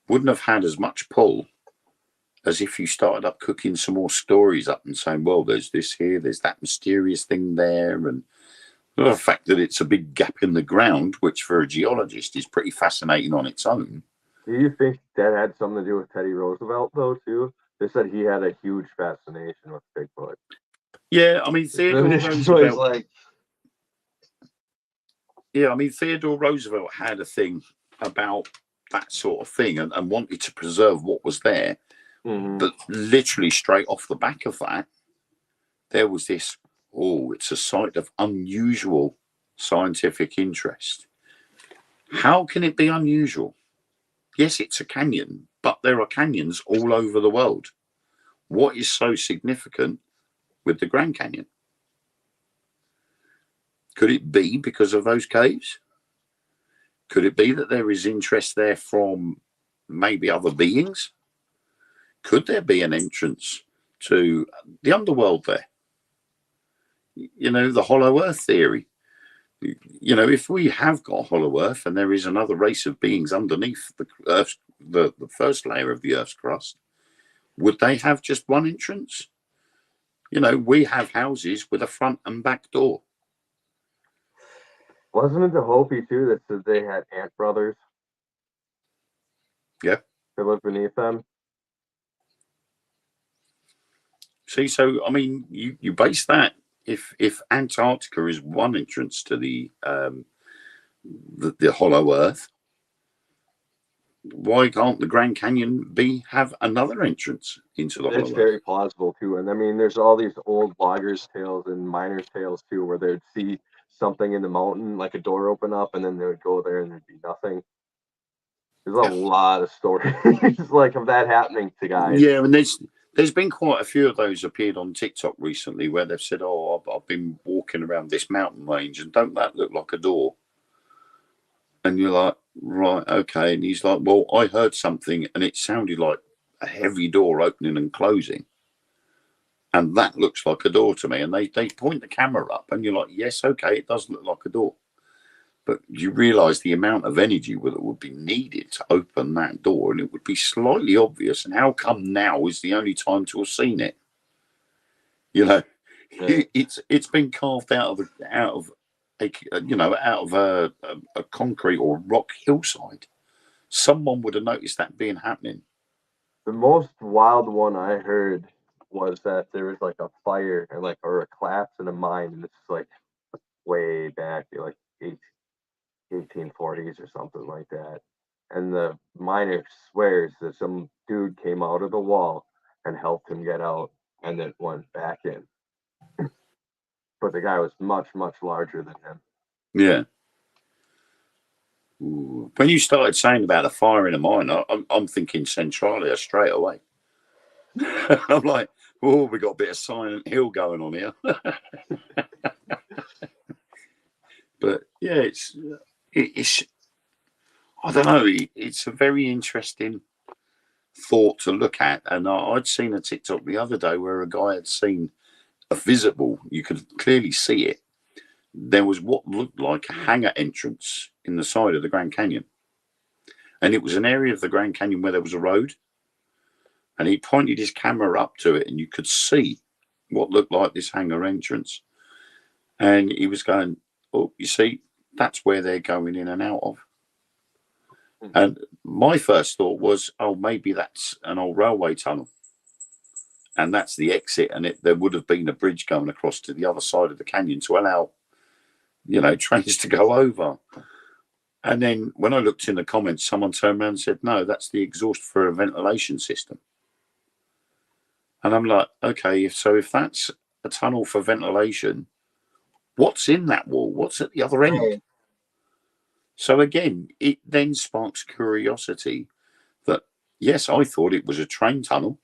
S1: wouldn't have had as much pull as if you started up cooking some more stories up and saying, well, there's this here, there's that mysterious thing there. And the fact that it's a big gap in the ground, which for a geologist is pretty fascinating on its own.
S2: Do you think that had something to do with Teddy Roosevelt, though, too? They said he had a huge fascination with Bigfoot.
S1: Yeah, I mean, Theodore Roosevelt, Yeah, I mean, Theodore Roosevelt had a thing about that sort of thing and wanted to preserve what was there. But literally straight off the back of that, there was this, oh, it's a site of unusual scientific interest. How can it be unusual? Yes, it's a canyon, but there are canyons all over the world. What is so significant with the Grand Canyon? Could it be because of those caves? Could it be that there is interest there from maybe other beings? Could there be an entrance to the underworld there? You know, the hollow earth theory. You know, if we have got hollow earth and there is another race of beings underneath the earth, the first layer of the earth's crust, would they have just one entrance? You know, we have houses with a front and back door.
S2: Wasn't it the Hopi too that said they had ant brothers?
S1: Yeah.
S2: That lived beneath them.
S1: See, so I mean, you base that if Antarctica is one entrance to the hollow earth, why can't the Grand Canyon have another entrance into the hollow
S2: It's
S1: earth?
S2: very plausible too. And I mean, there's all these old loggers' tales and miners' tales too, where they'd see something in the mountain, like a door open up, and then they would go there and there'd be nothing. There's a lot of stories like of that happening to guys.
S1: Yeah, and there's been quite a few of those appeared on TikTok recently where they've said, "Oh, I've been walking around this mountain range, and don't that look like a door?" And you're like, "Right, okay." And he's like, "Well, I heard something, and it sounded like a heavy door opening and closing, and that looks like a door to me." And they point the camera up, and you're like, "Yes, okay, it does look like a door." But you realise the amount of energy that would be needed to open that door, and it would be slightly obvious. And how come now is the only time to have seen it? You know, it's been carved out of a concrete or rock hillside. Someone would have noticed that being happening.
S2: The most wild one I heard was that there was like a fire or a collapse in a mine, and it's like way back, like 1840s or something like that. And the miner swears that some dude came out of the wall and helped him get out and then went back in. But the guy was much, much larger than him.
S1: Yeah. Ooh. When you started saying about a fire in a mine, I'm thinking Centralia straight away. I'm like, oh, we got a bit of Silent Hill going on here. But yeah, it's I don't know. It's a very interesting thought to look at. And I'd seen a TikTok the other day where a guy had seen a visible, you could clearly see it. There was what looked like a hangar entrance in the side of the Grand Canyon. And it was an area of the Grand Canyon where there was a road. And he pointed his camera up to it and you could see what looked like this hangar entrance. And he was going, oh, you see, that's where they're going in and out of. And my first thought was, oh, maybe that's an old railway tunnel. And that's the exit. And there would have been a bridge going across to the other side of the canyon to allow, trains to go over. And then when I looked in the comments, someone turned around and said, no, that's the exhaust for a ventilation system. And I'm like, okay, if that's a tunnel for ventilation, what's in that wall? What's at the other end? So again, it then sparks curiosity that, yes, I thought it was a train tunnel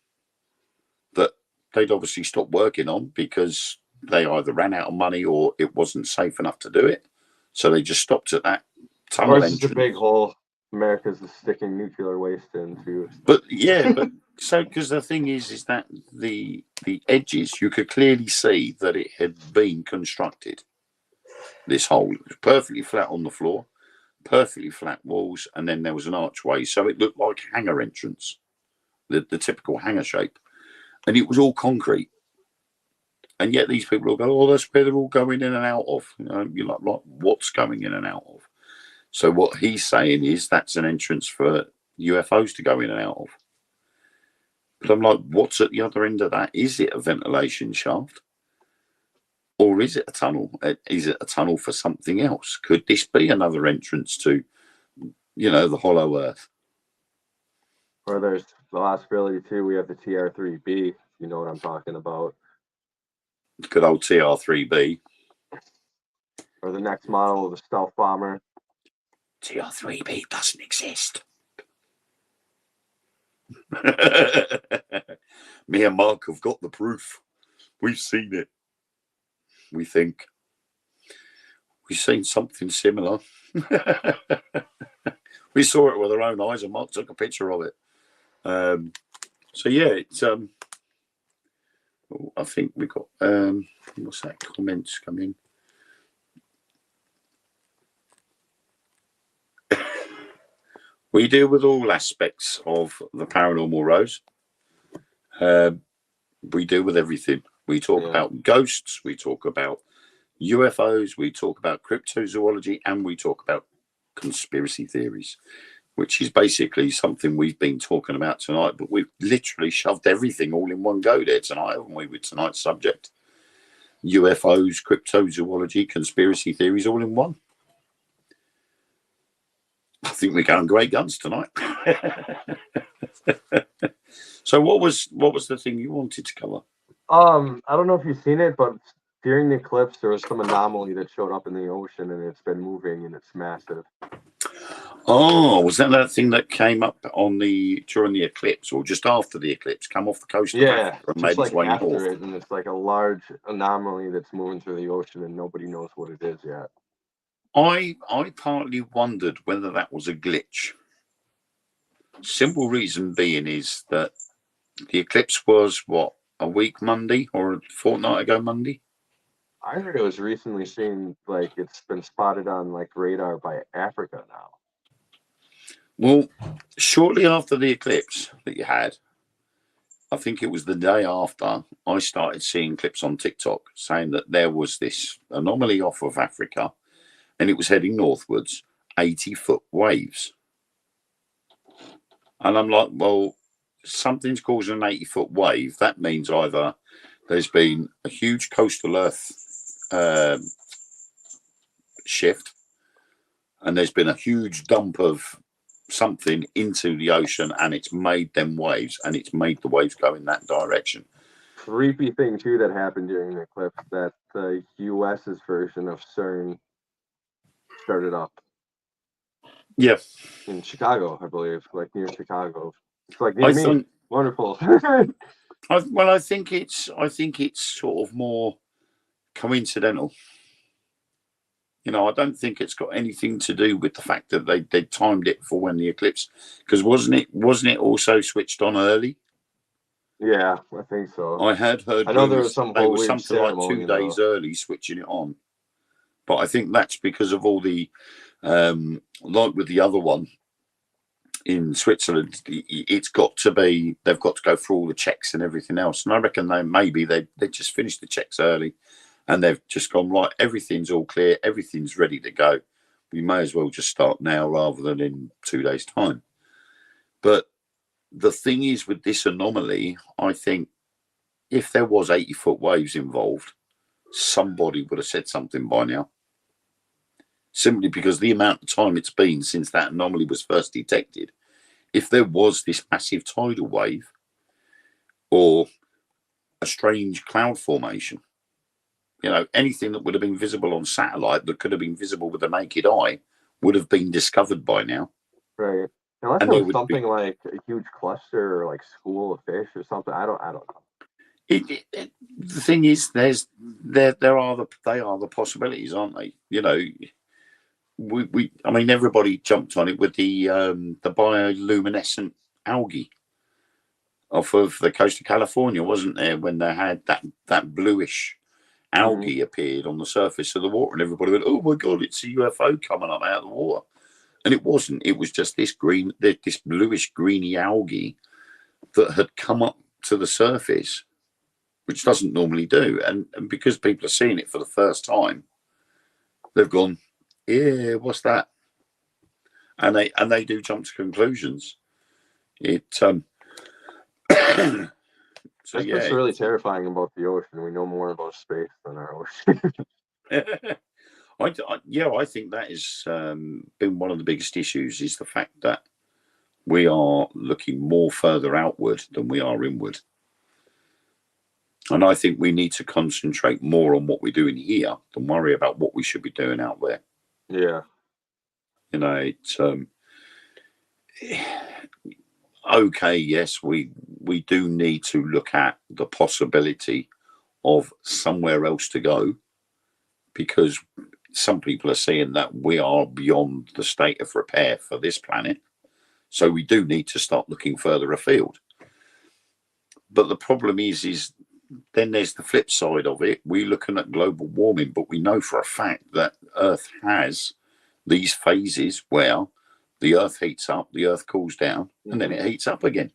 S1: that they'd obviously stopped working on because they either ran out of money or it wasn't safe enough to do it. So they just stopped at that tunnel entrance.
S2: It's a big hole America's sticking nuclear waste into.
S1: But yeah, because the thing is that the edges, you could clearly see that it had been constructed. This hole, it was perfectly flat on the floor, perfectly flat walls, and then there was an archway, so it looked like hangar entrance, the typical hangar shape, and it was all concrete. And yet these people will go, oh, that's where they're all going in and out of. You're like, what's going in and out of? So what he's saying is that's an entrance for UFOs to go in and out of. But I'm like, what's at the other end of that? Is it a ventilation shaft? Or is it a tunnel? Is it a tunnel for something else? Could this be another entrance to, the hollow earth?
S2: Or there's the possibility too. We have the TR3B. You know what I'm talking about.
S1: Good old TR3B.
S2: Or the next model of the stealth bomber.
S1: TR3B doesn't exist. Me and Mark have got the proof. We've seen it. We think we've seen something similar. We saw it with our own eyes, and Mark took a picture of it. So yeah, it's I think we got what's that? Comments coming. We deal with all aspects of the paranormal, Rose. We deal with everything. We talk about ghosts, we talk about UFOs, we talk about cryptozoology, and we talk about conspiracy theories, which is basically something we've been talking about tonight, but we've literally shoved everything all in one go there tonight, haven't we, with tonight's subject? UFOs, cryptozoology, conspiracy theories, all in one. I think we're going great guns tonight. So what was the thing you wanted to cover?
S2: I don't know if you've seen it, but during the eclipse, there was some anomaly that showed up in the ocean, and it's been moving, and it's massive.
S1: Oh, was that thing that came up during the eclipse, or just after the eclipse, come off the coast of Africa and made its way north?
S2: After it, and it's like a large anomaly that's moving through the ocean, and nobody knows what it is yet.
S1: I partly wondered whether that was a glitch. Simple reason being is that the eclipse was, what, a week Monday or a fortnight ago Monday?
S2: I heard it was recently seen, like it's been spotted on like radar by Africa now.
S1: Well, shortly after the eclipse that you had, I think it was the day after, I started seeing clips on TikTok saying that there was this anomaly off of Africa and it was heading northwards, 80-foot waves. And I'm like, well, something's causing an 80-foot wave. That means either there's been a huge coastal earth shift and there's been a huge dump of something into the ocean and it's made them waves, and it's made the waves go in that direction.
S2: Creepy thing too that happened during the eclipse, that the US's version of CERN started up.
S1: Yeah.
S2: In Chicago, I believe, like near Chicago. It's like near me. Wonderful.
S1: I think it's sort of more coincidental. I don't think it's got anything to do with the fact that they timed it for when the eclipse, because wasn't it also switched on early?
S2: Yeah, I think so.
S1: I had heard.
S2: I know there was some
S1: they
S2: whole
S1: were
S2: weird
S1: something like 2 days early switching it on, but I think that's because of all the like with the other one in Switzerland, it's got to be, they've got to go through all the checks and everything else, and I reckon they just finished the checks early. And they've just gone, right, everything's all clear, everything's ready to go. We may as well just start now rather than in 2 days' time. But the thing is with this anomaly, I think if there was 80-foot waves involved, somebody would have said something by now. Simply because the amount of time it's been since that anomaly was first detected. If there was this massive tidal wave or a strange cloud formation, anything that would have been visible on satellite that could have been visible with the naked eye would have been discovered by now.
S2: Right. Unless it was something like a huge cluster or like school of fish or something. I don't know.
S1: The thing is, they are the possibilities, aren't they? I mean, everybody jumped on it with the bioluminescent algae off of the coast of California, wasn't there? When they had that bluish algae appeared on the surface of the water, and everybody went, "Oh my god, it's a UFO coming up out of the water," and it wasn't. It was just this bluish greeny algae that had come up to the surface, which doesn't normally do. And because people are seeing it for the first time, they've gone, "Yeah, what's that?" And they do jump to conclusions. It So
S2: That's
S1: yeah,
S2: what's really terrifying about the ocean. We know more about space than our ocean.
S1: I think that has been one of the biggest issues, is the fact that we are looking more further outward than we are inward. And I think we need to concentrate more on what we're doing here than worry about what we should be doing out there.
S2: Yeah.
S1: You know, it's okay, yes, we do need to look at the possibility of somewhere else to go, because some people are saying that we are beyond the state of repair for this planet. So we do need to start looking further afield. But the problem is then there's the flip side of it. We're looking at global warming, but we know for a fact that Earth has these phases where the Earth heats up, the Earth cools down, and then it heats up again.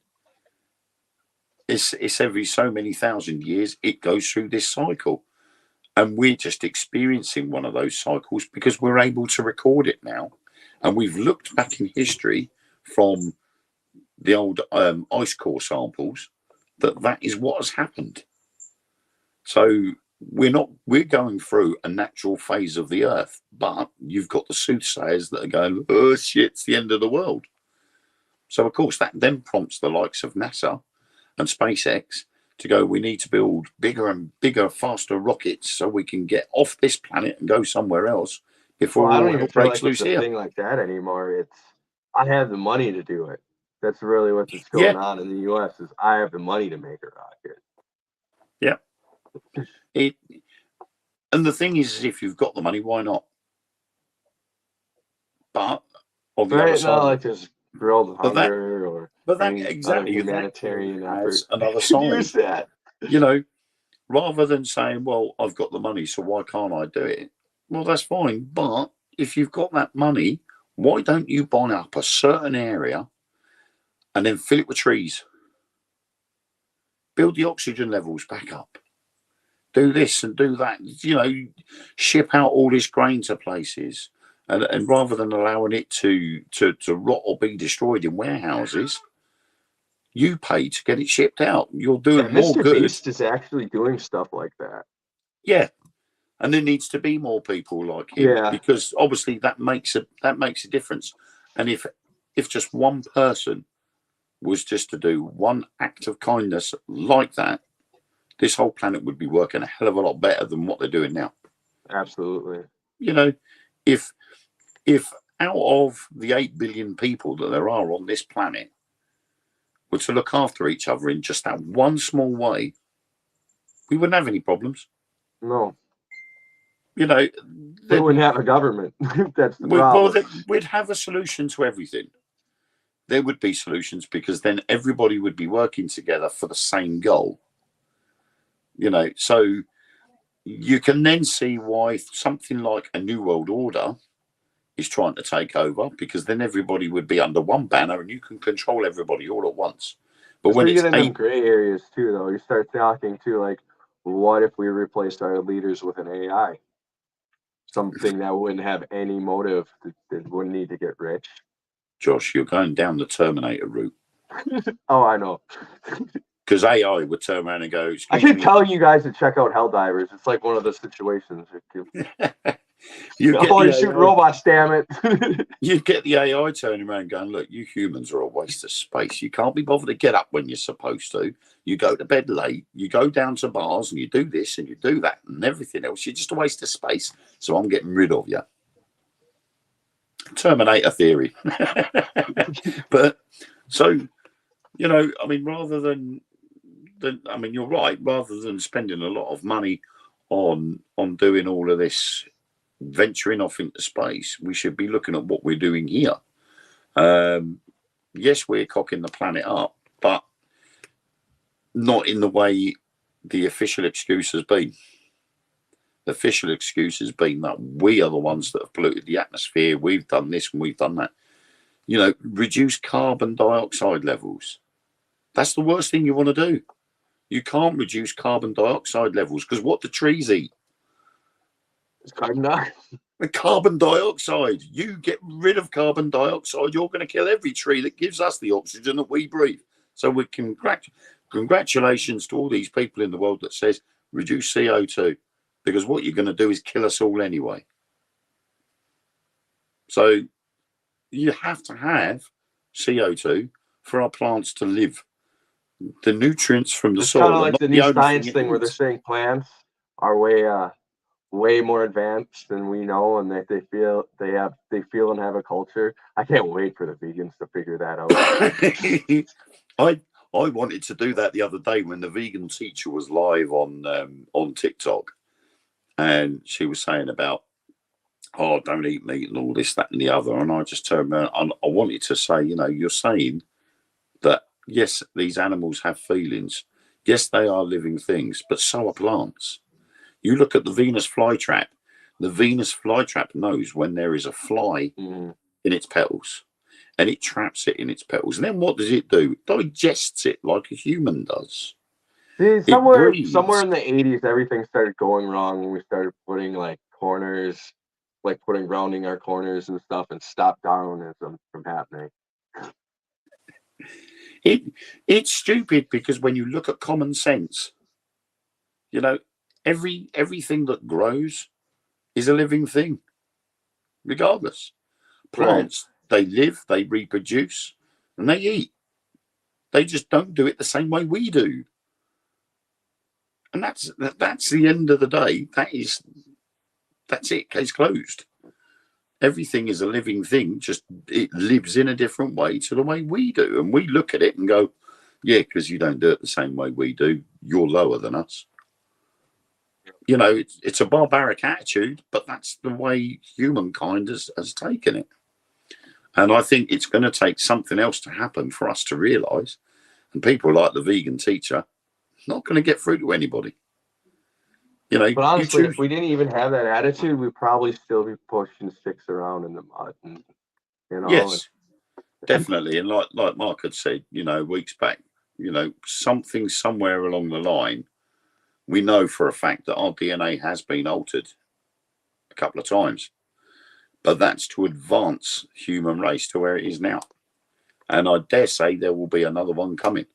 S1: It's every so many thousand years it goes through this cycle. And we're just experiencing one of those cycles because we're able to record it now. And we've looked back in history from the old ice core samples that is what has happened. So we're going through a natural phase of the Earth, but you've got the soothsayers that are going, oh shit, it's the end of the world. So of course that then prompts the likes of NASA and SpaceX to go, we need to build bigger and bigger, faster rockets so we can get off this planet and go somewhere else before
S2: I don't
S1: all
S2: even
S1: hell
S2: feel
S1: breaks
S2: like
S1: loose
S2: it's a
S1: here.
S2: thing like that anymore. It's I have the money to do it. That's really what's going on in the U.S. is I have the money to make a rocket.
S1: Yeah. And the thing is, if you've got the money, why not? But on the other side,
S2: like there's world hunger
S1: exactly
S2: humanitarian effort.
S1: Another side.
S2: Use that.
S1: You know, rather than saying, well, I've got the money, so why can't I do it? Well, that's fine. But if you've got that money, why don't you buy up a certain area and then fill it with trees? Build the oxygen levels back up. Do this and do that. You know, ship out all this grain to places. And rather than allowing it to rot or be destroyed in warehouses, you pay to get it shipped out. You're doing more
S2: Mr.
S1: good.
S2: Beast is actually doing stuff like that.
S1: Yeah. And there needs to be more people like him, because obviously that makes a difference. And if just one person was just to do one act of kindness like that, this whole planet would be working a hell of a lot better than what they're doing now.
S2: Absolutely.
S1: You know, if out of the 8 billion people that there are on this planet were to look after each other in just that one small way, we wouldn't have any problems.
S2: No.
S1: You know,
S2: they wouldn't have a government. That's the problem.
S1: Well, we'd have a solution to everything. There would be solutions, because then everybody would be working together for the same goal. You know, so you can then see why something like a New World Order is trying to take over, because then everybody would be under one banner and you can control everybody all at once. But when
S2: you get in them gray areas too, though, you start talking too, like, what if we replaced our leaders with an AI? Something that wouldn't have any motive, that wouldn't need to get rich.
S1: Josh, you're going down the Terminator route.
S2: Oh, I know.
S1: Because AI would turn around and go,
S2: I keep telling you guys to check out Helldivers. It's like one of the situations.
S1: You're
S2: shooting robots, damn it.
S1: You get the AI turning around going, look, you humans are a waste of space. You can't be bothered to get up when you're supposed to. You go to bed late. You go down to bars and you do this and you do that and everything else. You're just a waste of space. So I'm getting rid of you. Terminator theory. But so, you know, I mean, rather than I mean, you're right, rather than spending a lot of money on doing all of this venturing off into space, we should be looking at what we're doing here. Yes, we're cocking the planet up, but not in the way the official excuse has been. The official excuse has been that we are the ones that have polluted the atmosphere. We've done this and we've done that. You know, reduce carbon dioxide levels. That's the worst thing you want to do. You can't reduce carbon dioxide levels, because what do trees eat?
S2: It's carbon dioxide.
S1: The carbon dioxide. You get rid of carbon dioxide, you're going to kill every tree that gives us the oxygen that we breathe. So we can congratulations to all these people in the world that says reduce CO2, because what you're going to do is kill us all anyway. So you have to have CO2 for our plants to live. The nutrients from the
S2: It's
S1: soil
S2: kind of
S1: are
S2: like
S1: not
S2: the
S1: the
S2: new
S1: only
S2: science
S1: thing it
S2: thing where they're
S1: needs.
S2: saying plants are way more advanced than we know, and that they feel and have a culture. I can't wait for the vegans to figure that out.
S1: I wanted to do that the other day when the vegan teacher was live on TikTok, and she was saying about, oh, don't eat meat and all this, that, and the other. And I just turned around and I wanted to say, you know, you're saying that yes, these animals have feelings. Yes, they are living things, but so are plants. You look at the Venus flytrap. The Venus flytrap knows when there is a fly in its petals, and it traps it in its petals. And then what does it do? It digests it like a human does.
S2: See,
S1: It
S2: somewhere
S1: breathes.
S2: in the 80s, everything started going wrong when we started putting like corners, like putting rounding our corners and stuff, and stop Darwinism from happening.
S1: It's stupid because when you look at common sense, you know, everything that grows is a living thing, regardless. Plants, they live, they reproduce, and they eat. They just don't do it the same way we do. And that's the end of the day. That's it. Case closed. Everything is a living thing. Just it lives in a different way to the way we do, and we look at it and go, "Yeah, because you don't do it the same way we do. You're lower than us." You know, it's a barbaric attitude, but that's the way humankind has taken it. And I think it's going to take something else to happen for us to realise. And people like the vegan teacher not going to get through to anybody. You know,
S2: but honestly, if we didn't even have that attitude, we'd probably still be pushing sticks around in the mud. And, you know,
S1: yes, definitely. And like Mark had said, you know, weeks back, you know, something somewhere along the line, we know for a fact that our DNA has been altered a couple of times, but that's to advance human race to where it is now. And I dare say there will be another one coming.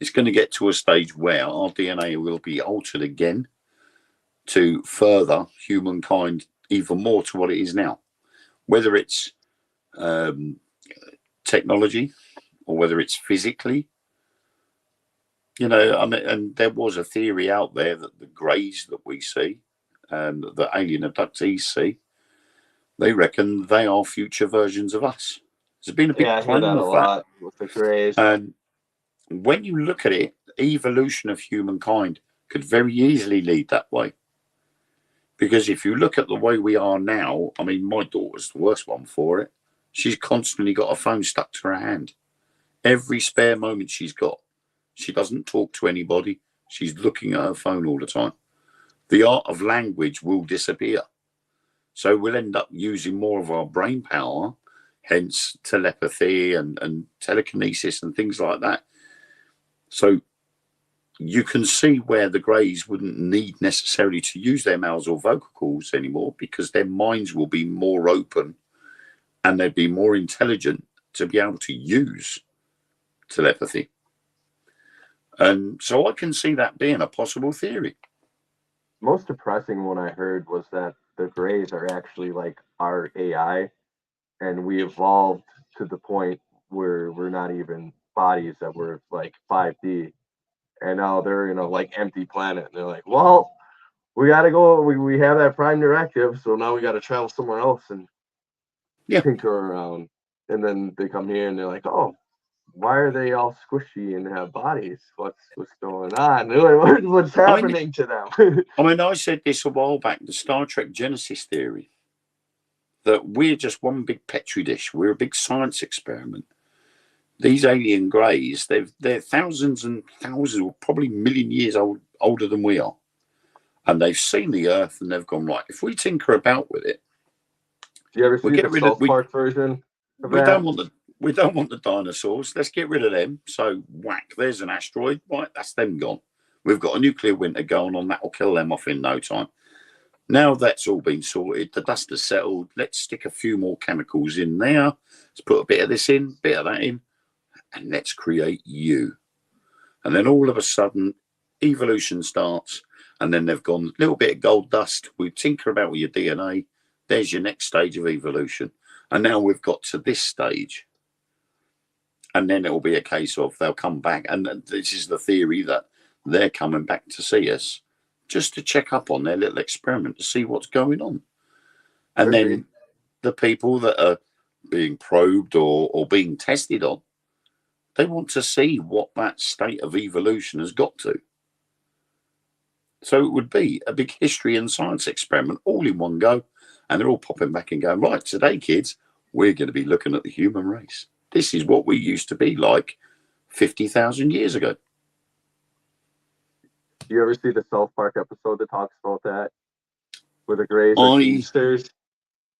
S1: It's going to get to a stage where our DNA will be altered again to further humankind even more to what it is now. Whether it's technology or whether it's physically, you know, I mean, and there was a theory out there that the greys that we see and the alien abductees see, they reckon they are future versions of us. There's been a big claim of that
S2: with the greys.
S1: And when you look at it, evolution of humankind could very easily lead that way. Because if you look at the way we are now, I mean, my daughter's the worst one for it. She's constantly got a phone stuck to her hand. Every spare moment she's got, she doesn't talk to anybody. She's looking at her phone all the time. The art of language will disappear. So we'll end up using more of our brain power, hence telepathy and telekinesis and things like that. So you can see where the greys wouldn't need necessarily to use their mouths or vocal cords anymore, because their minds will be more open and they'd be more intelligent to be able to use telepathy. And so I can see that being a possible theory.
S2: Most depressing one I heard was that the greys are actually like our AI, and we evolved to the point where we're not even bodies, that we're like 5D. And now they're in a like empty planet. And they're like, well, we got to go. We have that prime directive. So now we got to travel somewhere else and tinker around. And then they come here and they're like, oh, why are they all squishy and have bodies? What's going on? What's happening to them?
S1: I mean, I said this a while back, the Star Trek Genesis theory, that we're just one big petri dish. We're a big science experiment. These alien greys, they're thousands and thousands, or probably million years older than we are. And they've seen the Earth and they've gone, right, if we tinker about with it,
S2: do you ever see the South Park version of that?
S1: We don't want the dinosaurs. Let's get rid of them. So whack, there's an asteroid. Right, that's them gone. We've got a nuclear winter going on. That'll kill them off in no time. Now that's all been sorted, the dust has settled. Let's stick a few more chemicals in there. Let's put a bit of this in, bit of that in, and let's create you. And then all of a sudden, evolution starts, and then they've gone a little bit of gold dust. We tinker about with your DNA. There's your next stage of evolution. And now we've got to this stage. And then it will be a case of they'll come back. And this is the theory that they're coming back to see us just to check up on their little experiment to see what's going on. And then the people that are being probed or being tested on, they want to see what that state of evolution has got to. So it would be a big history and science experiment all in one go. And they're all popping back and going, right, today, kids, we're going to be looking at the human race. This is what we used to be like 50,000 years ago.
S2: Do you ever see the South Park episode that talks about that? Where the Greys are teamsters?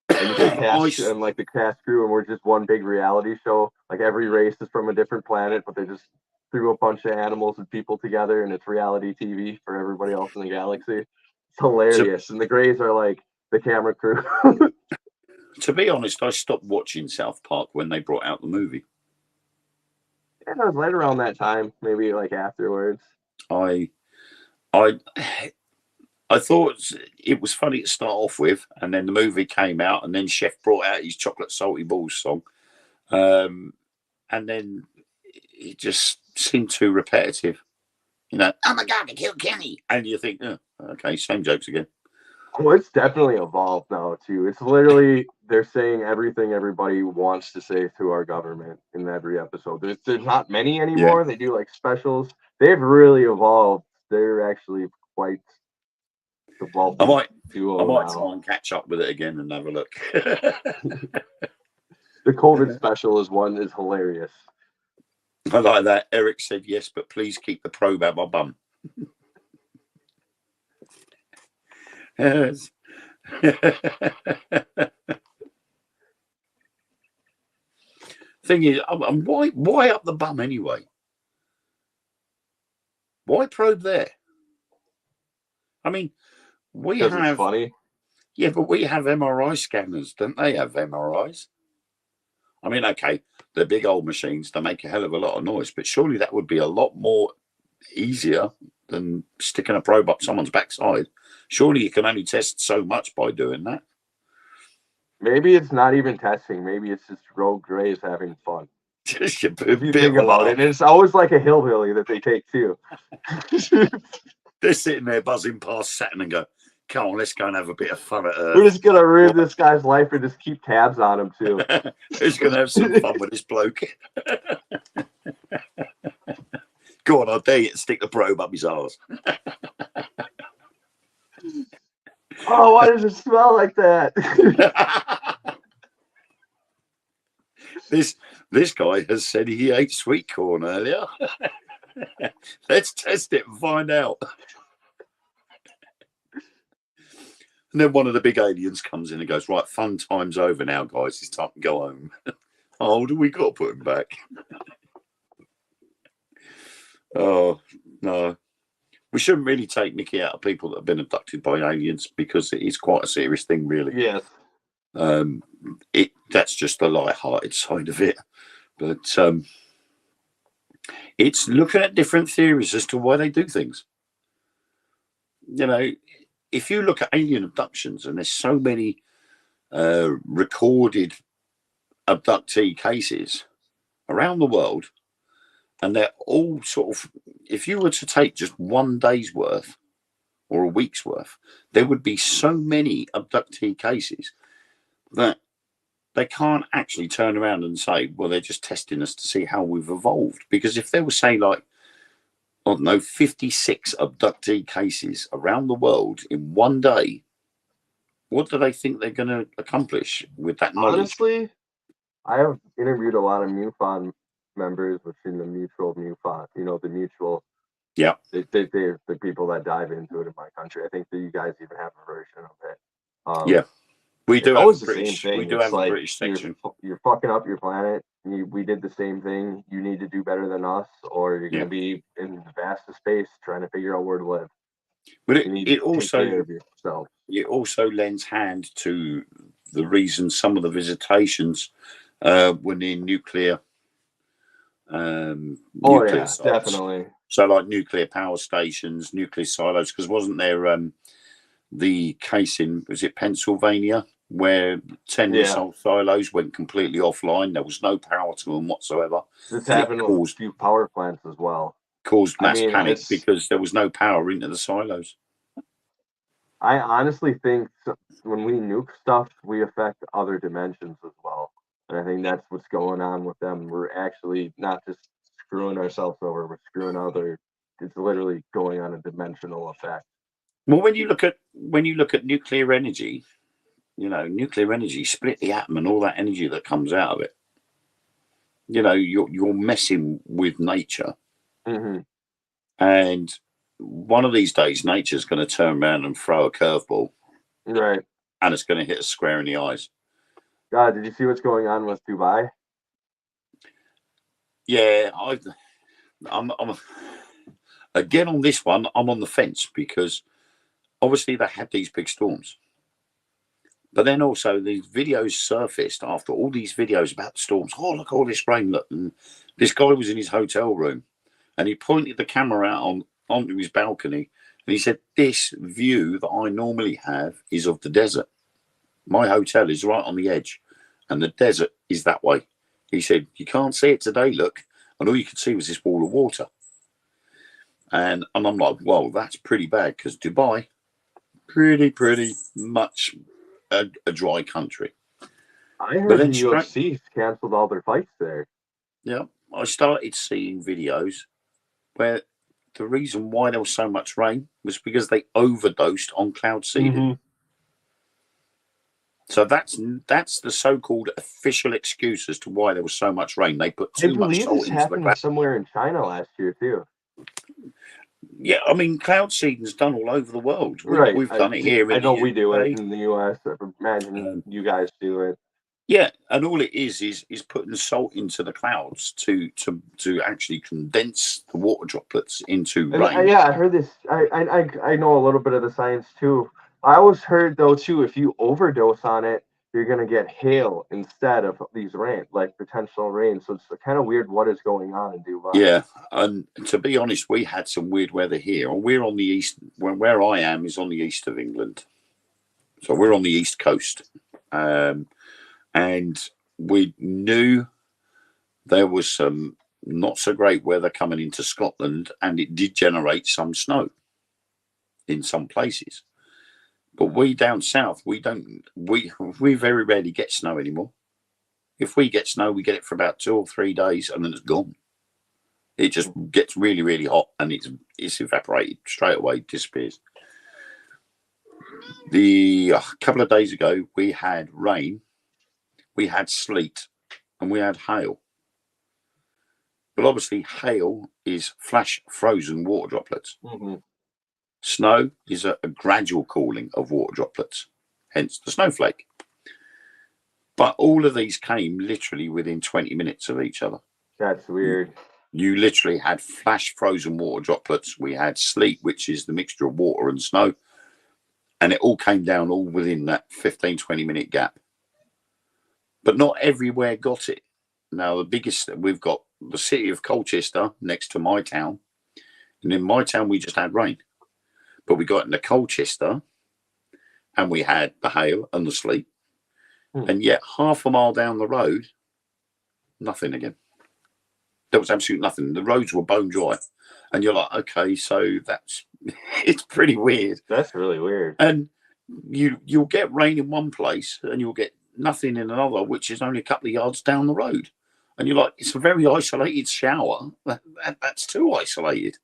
S2: And like the cast crew, and we're just one big reality show. Like every race is from a different planet, but they just threw a bunch of animals and people together, and it's reality TV for everybody else in the galaxy. It's hilarious. And the Greys are like the camera crew.
S1: To be honest, I stopped watching South Park when they brought out the movie.
S2: Yeah, it was right around that time, maybe like afterwards.
S1: I thought it was funny to start off with, and then the movie came out, and then Chef brought out his chocolate salty balls song, and then it just seemed too repetitive. You know, oh my God, they killed Kenny, and you think, oh, okay, same jokes again.
S2: Well, it's definitely evolved now too. It's literally they're saying everything everybody wants to say to our government in every episode. There's not many anymore. Yeah. They do like specials. They've really evolved. They're actually quite evolved.
S1: I might try and catch up with it again and have a look.
S2: The COVID special is hilarious.
S1: I like that. Eric said yes, but please keep the probe out my bum. Yes. Thing is, why up the bum anyway? Why probe there? I mean, we have.
S2: It's funny.
S1: Yeah, but we have MRI scanners, don't they? Have MRIs? I mean, okay, they're big old machines. They make a hell of a lot of noise, but surely that would be a lot more easier than sticking a probe up someone's backside. Surely you can only test so much by doing that.
S2: Maybe it's not even testing. Maybe it's just rogue Greys having fun.
S1: Just
S2: if you think about it, and it's always like a hillbilly that they take too.
S1: They're sitting there buzzing past Saturn and go, come on, let's go and have a bit of fun at Earth.
S2: We're just going to ruin this guy's life and just keep tabs on him too.
S1: Who's going to have some fun with this bloke? Go on, I'll dare you to stick the probe up his arse.
S2: Oh, why does it smell like that?
S1: This guy has said he ate sweet corn earlier. Let's test it and find out. And then one of the big aliens comes in and goes, right, fun time's over now, guys. It's time to go home. Oh, do we got to put him back? Oh, no. We shouldn't really take mickey out of people that have been abducted by aliens because it is quite a serious thing, really.
S2: Yes.
S1: That's just the light-hearted side of it. But it's looking at different theories as to why they do things. You know, if you look at alien abductions, and there's so many recorded abductee cases around the world, and they're all sort of, if you were to take just one day's worth or a week's worth, there would be so many abductee cases that they can't actually turn around and say, well, they're just testing us to see how we've evolved. Because if they were, say, like, I don't know, 56 abductee cases around the world in one day, what do they think they're going to accomplish with that knowledge?
S2: Honestly, I have interviewed a lot of MUFON members within the mutual MUFON, the mutual.
S1: Yeah.
S2: They're the people that dive into it in my country. I think that you guys even have a version of it.
S1: Yeah. We do have a British,
S2: same thing.
S1: We do have a British section.
S2: You're fucking up your planet. We did the same thing. You need to do better than us, or you're going to be in the vast of space trying to figure out where to live.
S1: But it also lends hand to the reason some of the visitations were near nuclear
S2: Oh
S1: nuclear
S2: yeah,
S1: sites.
S2: definitely.
S1: So like nuclear power stations, nuclear silos, because wasn't there the case in, was it Pennsylvania, where 10 missile silos went completely offline? There was no power to them whatsoever.
S2: This
S1: And it
S2: happened with a few power plants as well.
S1: caused
S2: I
S1: mass
S2: mean,
S1: panic because there was no power into the silos.
S2: I honestly think when we nuke stuff, we affect other dimensions as well. And I think that's what's going on with them. We're actually not just screwing ourselves over, we're screwing other. It's literally going on a dimensional effect.
S1: Well, when you look at nuclear energy, you know, nuclear energy split the atom and all that energy that comes out of it. You know, you're messing with nature, and one of these days, nature's going to turn around and throw a curveball,
S2: right?
S1: And it's going to hit us square in the eyes.
S2: God, did you see what's going on with Dubai?
S1: Yeah, I'm again on this one. I'm on the fence because obviously they had these big storms. But then also these videos surfaced after all these videos about the storms. Oh, look, all this rain. Look. And this guy was in his hotel room and he pointed the camera out onto his balcony and he said, this view that I normally have is of the desert. My hotel is right on the edge and the desert is that way. He said, you can't see it today, look. And all you could see was this wall of water. And I'm like, well, that's pretty bad because Dubai, pretty much a dry country.
S2: I heard the UFC canceled all their fights there.
S1: Yeah, I started seeing videos where the reason why there was so much rain was because they overdosed on cloud seeding. So that's the so-called official excuse as to why there was so much rain. They put too much salt into the cloud.
S2: Somewhere in China last year too.
S1: Yeah, I mean, cloud seeding's done all over the world.
S2: Right.
S1: We've done it here.
S2: I know we do it in the US. I imagine you guys do it.
S1: Yeah, and all it is putting salt into the clouds to actually condense the water droplets into rain.
S2: Yeah, I heard this. I know a little bit of the science too. I always heard though too, if you overdose on it, you're gonna get hail instead of these rain, like potential rain. So it's kind of weird what is going on in Dubai.
S1: Yeah, and to be honest, we had some weird weather here. We're on the east. Where I am is on the east of England, so we're on the east coast, and we knew there was some not so great weather coming into Scotland, and it did generate some snow in some places. But we down south, we very rarely get snow anymore. If we get snow, we get it for about 2 or 3 days, and then it's gone. It just gets really, really hot, and it's evaporated straight away, disappears. A couple of days ago, we had rain, we had sleet, and we had hail. But obviously, hail is flash frozen water droplets. Snow is a gradual cooling of water droplets, hence the snowflake. But all of these came literally within 20 minutes of each other.
S2: That's weird.
S1: You literally had flash frozen water droplets. We had sleet, which is the mixture of water and snow. And it all came down all within that 15, 20-minute gap. But not everywhere got it. Now, the biggest, we've got the city of Colchester next to my town. And in my town, we just had rain. But we got into Colchester and we had the hail and the sleet. And yet half a mile down the road, nothing again. There was absolutely nothing. The roads were bone dry. And you're like, okay, so it's pretty weird.
S2: That's really weird.
S1: And you'll get rain in one place and you'll get nothing in another, which is only a couple of yards down the road. And you're like, it's a very isolated shower. That's too isolated.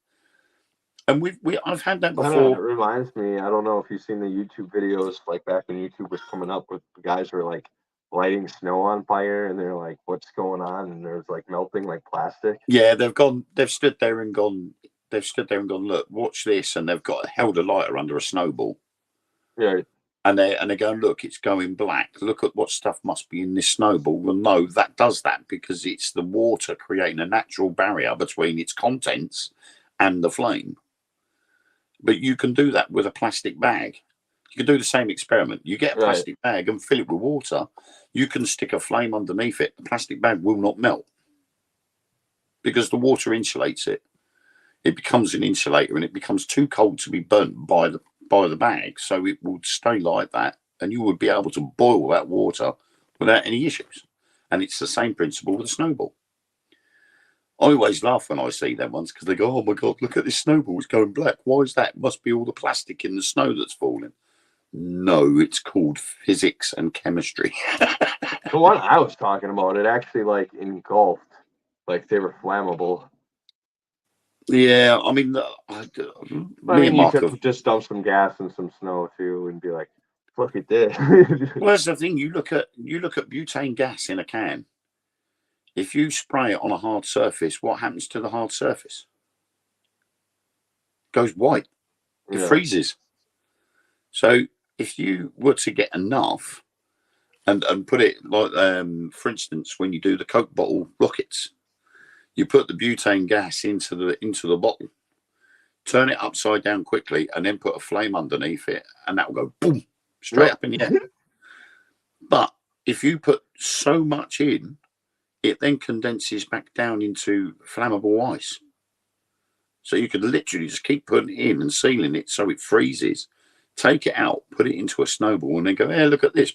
S1: And I've had that before.
S2: It reminds me, I don't know if you've seen the YouTube videos, like back when YouTube was coming up, with the guys who are like lighting snow on fire, and they're like, what's going on? And there's like melting like plastic.
S1: Yeah, they've stood there and gone, look, watch this, and they've held a lighter under a snowball.
S2: Yeah.
S1: And they're going, look, it's going black. Look at what stuff must be in this snowball. Well, no, that does that because it's the water creating a natural barrier between its contents and the flame. But you can do that with a plastic bag. You can do the same experiment. You get a plastic bag and fill it with water. You can stick a flame underneath it. The plastic bag will not melt. because the water insulates it. It becomes an insulator, and it becomes too cold to be burnt by the bag, so it would stay like that, and you would be able to boil that water without any issues. And it's the same principle with a snowball. I always laugh when I see them ones because they go, "Oh my God, look at this snowball, it's going black. Why is that? It must be all the plastic in the snow that's falling." No, it's called physics and chemistry.
S2: The one I was talking about, it actually like engulfed, like they were flammable.
S1: Yeah, I mean,
S2: I
S1: me
S2: mean,
S1: and
S2: you
S1: Mark
S2: could
S1: have,
S2: just dump some gas and some snow too, and be like, "Look at this."
S1: well, that's the thing. You look at butane gas in a can. If you spray it on a hard surface, what happens to the hard surface? It goes white. It
S2: Yeah.
S1: freezes. So if you were to get enough and put it like, for instance, when you do the Coke bottle rockets, you put the butane gas into the bottle, turn it upside down quickly, and then put a flame underneath it, and that will go boom straight up in the air. But if you put so much in, it then condenses back down into flammable ice. So you could literally just keep putting it in and sealing it so it freezes, take it out, put it into a snowball, and then go, "Hey, look at this."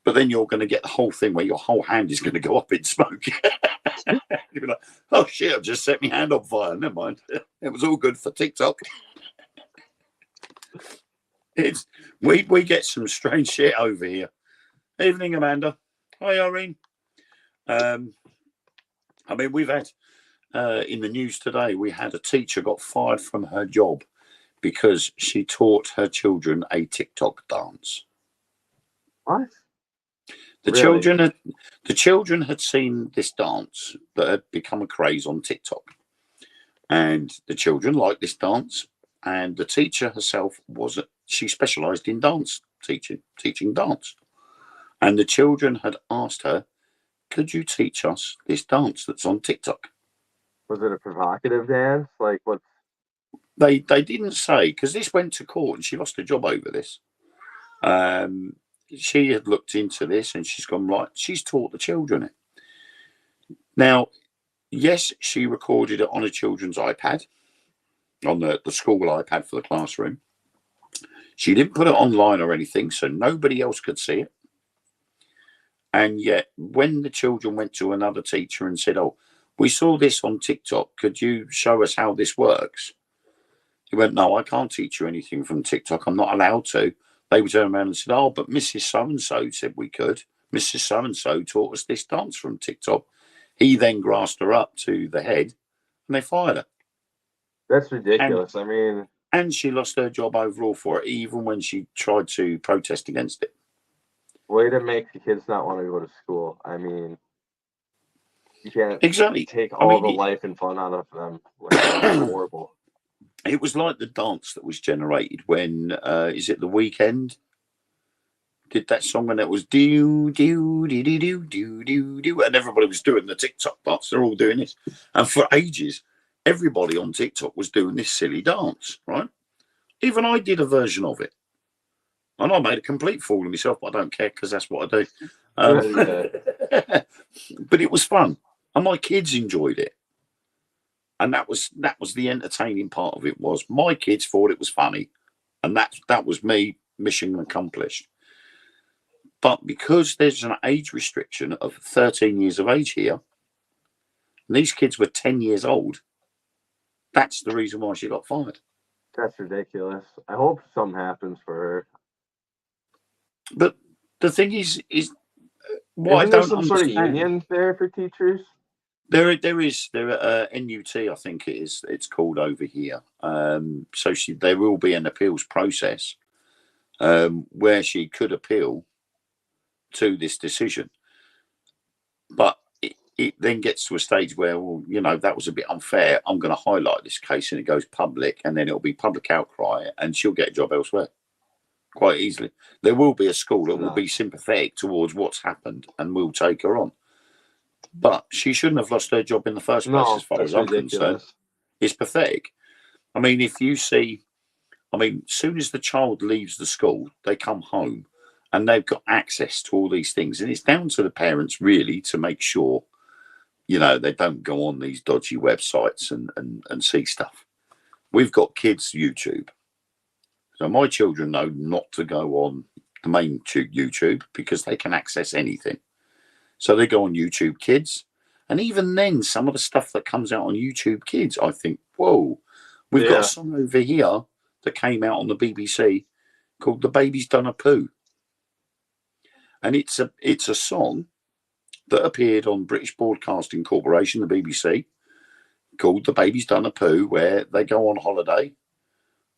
S1: But then you're going to get the whole thing where your whole hand is going to go up in smoke. You'll be like, "Oh shit, I've just set my hand on fire." Never mind. It was all good for TikTok. We get some strange shit over here. Evening, Amanda. Hi, Irene. I mean, we've had in the news today, we had a teacher got fired from her job because she taught her children a TikTok dance.
S2: What?
S1: The
S2: Really?
S1: children had seen this dance that had become a craze on TikTok, and the children liked this dance. And the teacher herself she specialised in dance teaching dance. And the children had asked her, "Could you teach us this dance that's on TikTok?"
S2: Was it a provocative dance? Like what?
S1: They didn't say, because this went to court and she lost her job over this. She had looked into this and she's gone, right, she's taught the children it. Now, yes, she recorded it on a children's iPad, on the school iPad for the classroom. She didn't put it online or anything, so nobody else could see it. And yet, when the children went to another teacher and said, "Oh, we saw this on TikTok, could you show us how this works?" He went, "No, I can't teach you anything from TikTok. I'm not allowed to." They would turn around and said, "Oh, but Mrs. So-and-so said we could. Mrs. So-and-so taught us this dance from TikTok." He then grasped her up to the head and they fired her.
S2: That's ridiculous. I mean,
S1: and she lost her job overall for it, even when she tried to protest against it.
S2: way to make the kids not want to go to school. I mean, you can't
S1: Exactly.
S2: take all the life and fun out of them. Like, that's horrible.
S1: It was like the dance that was generated when, is it The Weekend? Did that song and it was do do do do do do do do, and everybody was doing the TikTok dance. They're all doing this, and for ages, everybody on TikTok was doing this silly dance, right? Even I did a version of it, and I made a complete fool of myself. But I don't care because that's what I do. But it was fun, and my kids enjoyed it, and that was the entertaining part of it. Was my kids thought it was funny, and that was me, mission accomplished. But because there's an age restriction of 13 years of age here, and these kids were 10 years old, that's the reason why she got fired.
S2: That's ridiculous. I hope something happens for her.
S1: But the thing is
S2: what Isn't there some sort of union there for teachers?
S1: There is NUT, I think it's called over here. So there will be an appeals process where she could appeal to this decision, but it then gets to a stage where, well, you know, that was a bit unfair. I'm going to highlight this case, and it goes public, and then it'll be public outcry, and she'll get a job elsewhere quite easily. There will be a school that will be sympathetic towards what's happened and will take her on, but she shouldn't have lost her job in the first place. As far as I'm concerned, it's pathetic. I mean, if you see, as soon as the child leaves the school, they come home and they've got access to all these things, and it's down to the parents really to make sure, you know, they don't go on these dodgy websites and see stuff. We've got kids YouTube. So my children know not to go on the main YouTube because they can access anything. So they go on YouTube Kids. And even then, some of the stuff that comes out on YouTube Kids, I think, whoa, we've got a song over here that came out on the BBC called The Baby's Done a Poo. And it's a song that appeared on British Broadcasting Corporation, the BBC, called The Baby's Done a Poo, where they go on holiday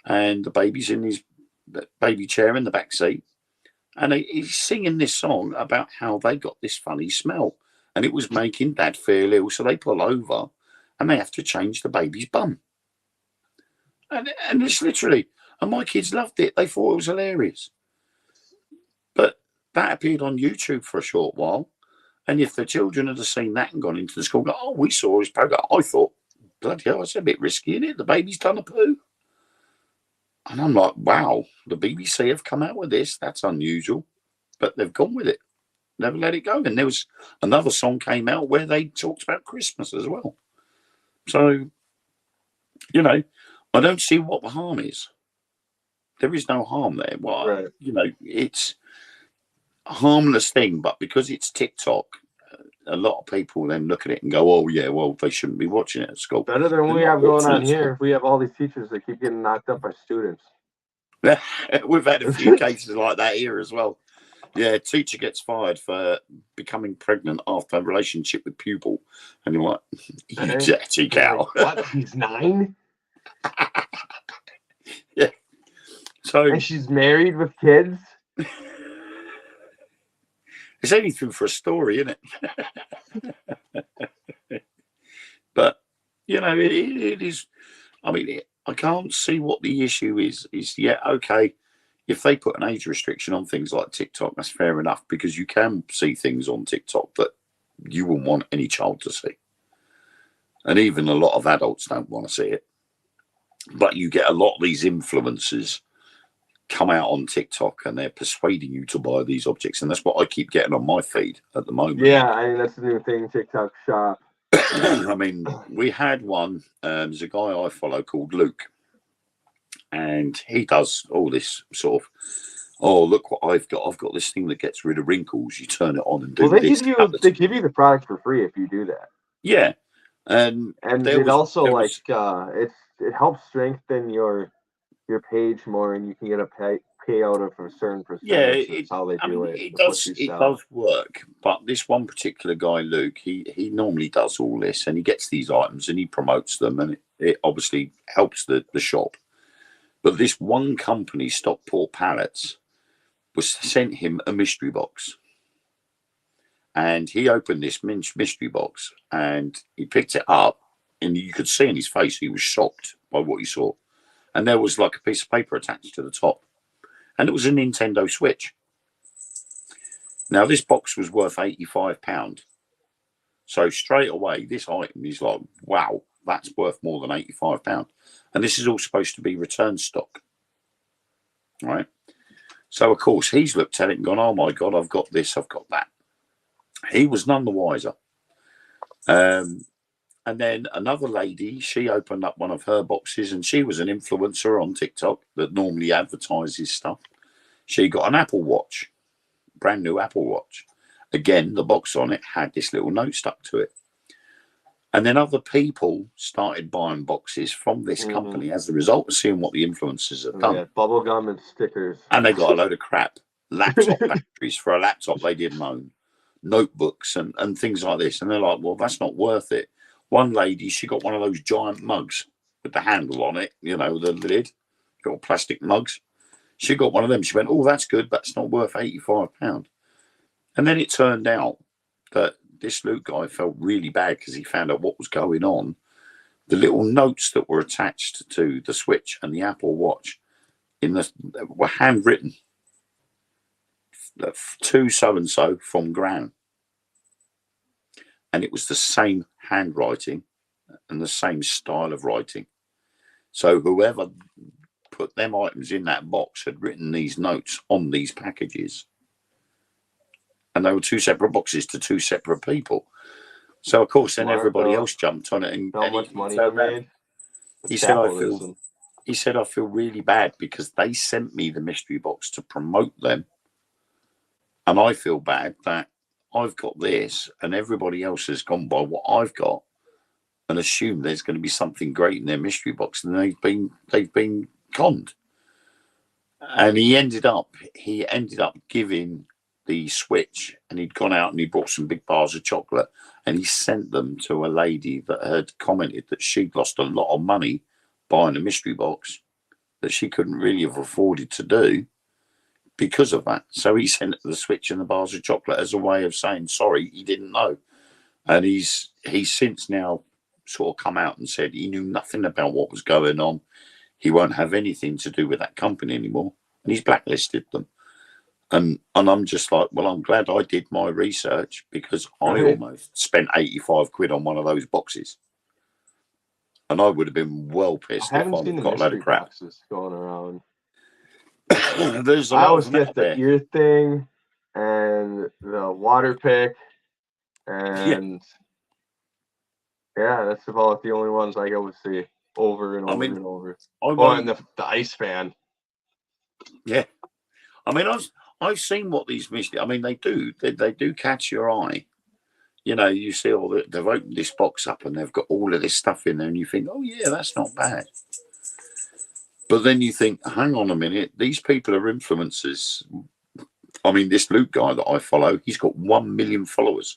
S1: and the baby's in his baby chair in the back seat. And he's singing this song about how they got this funny smell. And it was making Dad feel ill. So they pull over and they have to change the baby's bum. And it's literally, and my kids loved it. They thought it was hilarious. But that appeared on YouTube for a short while. And if the children had seen that and gone into the school, go, oh, we saw his program. I thought, bloody hell, it's a bit risky, isn't it? The baby's done a poo. And I'm like, wow, the BBC have come out with this. That's unusual. But they've gone with it. Never let it go. And there was another song came out where they talked about Christmas as well. So, you know, I don't see what the harm is. There is no harm there. Well, right. You know, it's a harmless thing, but because it's TikTok, a lot of people then look at it and go, oh, yeah, well, they shouldn't be watching it at school.
S2: Better than we have going on here. We have all these teachers that keep getting knocked up by students.
S1: We've had a few cases like that here as well. Yeah, teacher gets fired for becoming pregnant after a relationship with pupil. And you're like, you dirty cow.
S2: Like, what? He's 9?
S1: Yeah. So,
S2: and she's married with kids?
S1: It's anything for a story, isn't it? But, you know, it is. I mean, I can't see what the issue is. Yeah, okay. If they put an age restriction on things like TikTok, that's fair enough, because you can see things on TikTok that you wouldn't want any child to see. And even a lot of adults don't want to see it. But you get a lot of these influencers come out on TikTok and they're persuading you to buy these objects. And that's what I keep getting on my feed at the moment.
S2: Yeah, I mean, that's the new thing, TikTok shop.
S1: I mean, we had one, there's a guy I follow called Luke. And he does all this sort of, oh, look what I've got. I've got this thing that gets rid of wrinkles. You turn it on and do
S2: they
S1: this.
S2: They give you the product for free if you do that.
S1: Yeah. And
S2: it also it helps strengthen your page more, and you can get a payout of a certain percentage.
S1: Yeah,
S2: that's how they do it.
S1: It does work. But this one particular guy, Luke, he normally does all this, and he gets these items and he promotes them, and it obviously helps the shop. But this one company, Stockport Pallets, was sent him a mystery box. And he opened this mystery box and he picked it up, and you could see in his face he was shocked by what he saw. And there was like a piece of paper attached to the top. And it was a Nintendo Switch. Now, this box was worth £85. So straight away, this item is like, wow, that's worth more than £85. And this is all supposed to be return stock. Right? So, of course, he's looked at it and gone, oh, my God, I've got this, I've got that. He was none the wiser. And then another lady, she opened up one of her boxes, and she was an influencer on TikTok that normally advertises stuff. She got an Apple Watch, brand new Apple Watch. Again, the box on it had this little note stuck to it. And then other people started buying boxes from this company as a result of seeing what the influencers have done.
S2: Yeah, bubble gum and stickers.
S1: And they got a load of crap. Laptop batteries for a laptop they didn't own. Notebooks and things like this. And they're like, well, that's not worth it. One lady, she got one of those giant mugs with the handle on it, you know, the lid, got plastic mugs. She got one of them. She went, oh, that's good, but it's not worth £85. And then it turned out that this Luke guy felt really bad because he found out what was going on. The little notes that were attached to the Switch and the Apple Watch were handwritten. To so-and-so from Gran. And it was the same handwriting and the same style of writing. So whoever put them items in that box had written these notes on these packages. And they were two separate boxes to two separate people. So of course, then
S2: Smart,
S1: everybody
S2: though.
S1: else jumped on it, and
S2: How much
S1: he
S2: money he
S1: turned around.
S2: made?
S1: He said,
S2: Capitalism.
S1: he said, I feel really bad because they sent me the mystery box to promote them. And I feel bad that I've got this and everybody else has gone by what I've got and assumed there's going to be something great in their mystery box, and they've been conned. And he ended up giving the Switch, and he'd gone out and he bought some big bars of chocolate and he sent them to a lady that had commented that she'd lost a lot of money buying a mystery box that she couldn't really have afforded to do because of that. So he sent the Switch and the bars of chocolate as a way of saying sorry, he didn't know. And he's since now sort of come out and said he knew nothing about what was going on. He won't have anything to do with that company anymore, and he's blacklisted them. And I'm just like, well, I'm glad I did my research, because I almost spent 85 quid on one of those boxes. And I would have been well pissed
S2: I
S1: if
S2: haven't
S1: I'd
S2: seen
S1: have
S2: the
S1: got a load
S2: mystery
S1: of crap.
S2: boxes going around.
S1: There's a
S2: I
S1: lot
S2: always
S1: of them
S2: get
S1: out
S2: the
S1: there.
S2: ear thing and the water pick, and yeah, that's about the only ones I always see over and over and over. And the ice fan.
S1: Yeah, I mean, I've seen what these mystery. I mean, they do catch your eye. You know, you see all that they've opened this box up and they've got all of this stuff in there, and you think, oh yeah, that's not bad. But then you think, hang on a minute, these people are influencers. I mean, this Luke guy that I follow, he's got 1 million followers.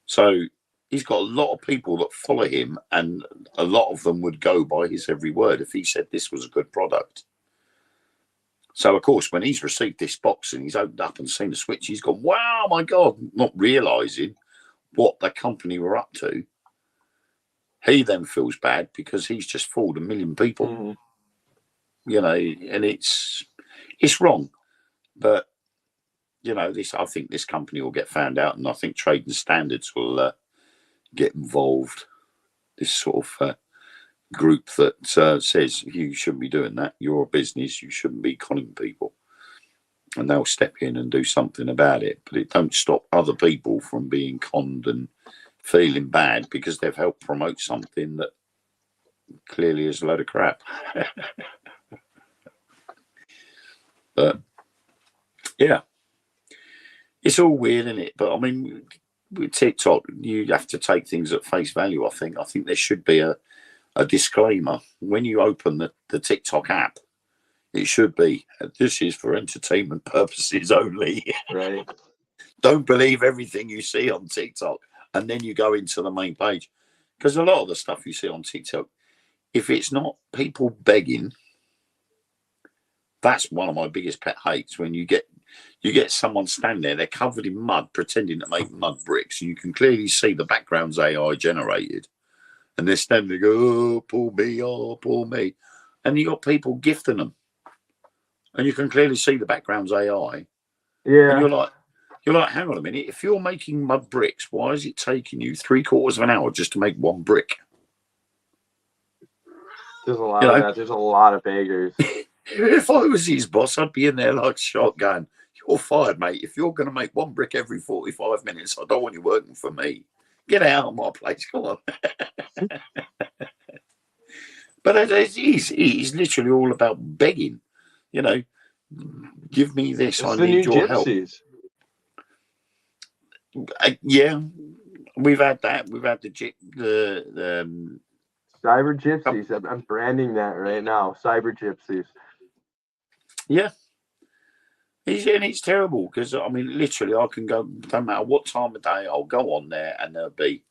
S1: So he's got a lot of people that follow him, and a lot of them would go by his every word if he said this was a good product. So, of course, when he's received this box and he's opened up and seen the Switch, he's gone, wow, my God, not realising what the company were up to. He then feels bad because he's just fooled 1 million people.
S2: Mm-hmm.
S1: You know, and it's wrong. But, you know, I think this company will get found out, and I think trading standards will get involved. This sort of group that says you shouldn't be doing that. You're a business. You shouldn't be conning people. And they'll step in and do something about it. But it don't stop other people from being conned and feeling bad because they've helped promote something that clearly is a load of crap. But yeah, it's all weird, isn't it? But I mean, with TikTok, you have to take things at face value. I think there should be a disclaimer when you open the TikTok app. It should be, this is for entertainment purposes only.
S2: Right.
S1: Don't believe everything you see on TikTok. And then you go into the main page. Because a lot of the stuff you see on TikTok, if it's not people begging, that's one of my biggest pet hates. When you get someone standing there, they're covered in mud, pretending to make mud bricks, and you can clearly see the background's AI generated. And they're standing there, go, oh, poor me. And you got people gifting them. And you can clearly see the background's AI.
S2: Yeah.
S1: And you're like, hang on a minute. If you're making mud bricks, why is it taking you 3/4 of an hour just to make one brick?
S2: There's a lot of that. There's a lot of beggars.
S1: If I was his boss, I'd be in there like shotgun. You're fired, mate. If you're going to make one brick every 45 minutes, I don't want you working for me. Get out of my place. Come on. But he's literally all about begging. You know, give me this. I need your help. Yeah, we've had that. We've had the
S2: cyber gypsies. I'm branding that right now. Cyber gypsies.
S1: Yeah. It's terrible because, I mean, literally, I can go, no matter what time of day, I'll go on there and there'll be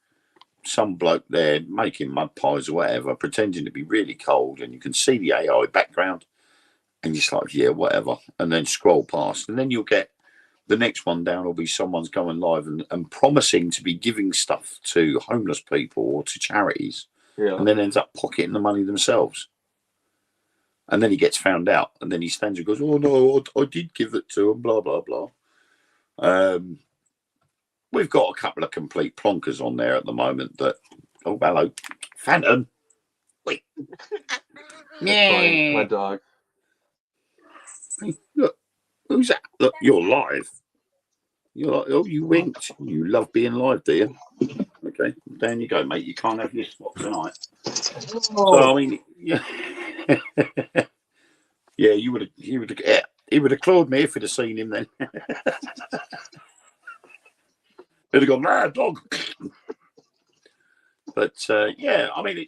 S1: some bloke there making mud pies or whatever, pretending to be really cold, and you can see the AI background, and you're just like, yeah, whatever, and then scroll past, and then you'll get the next one down will be someone's going live and promising to be giving stuff to homeless people or to charities, and then ends up pocketing the money themselves. And then he gets found out, and then he stands and goes, oh, no, I did give it to him, blah, blah, blah. We've got a couple of complete plonkers on there at the moment that, oh, hello, Phantom. Wait.
S2: Yeah. My dog.
S1: Hey, look, who's that? Look, you're live. You're like, oh, you winked. You love being live, do you? Okay, down you go, mate. You can't have your spot tonight. So I mean, yeah, yeah. He would have clawed me if he'd have seen him then. He'd have gone, nah, dog. But yeah, I mean,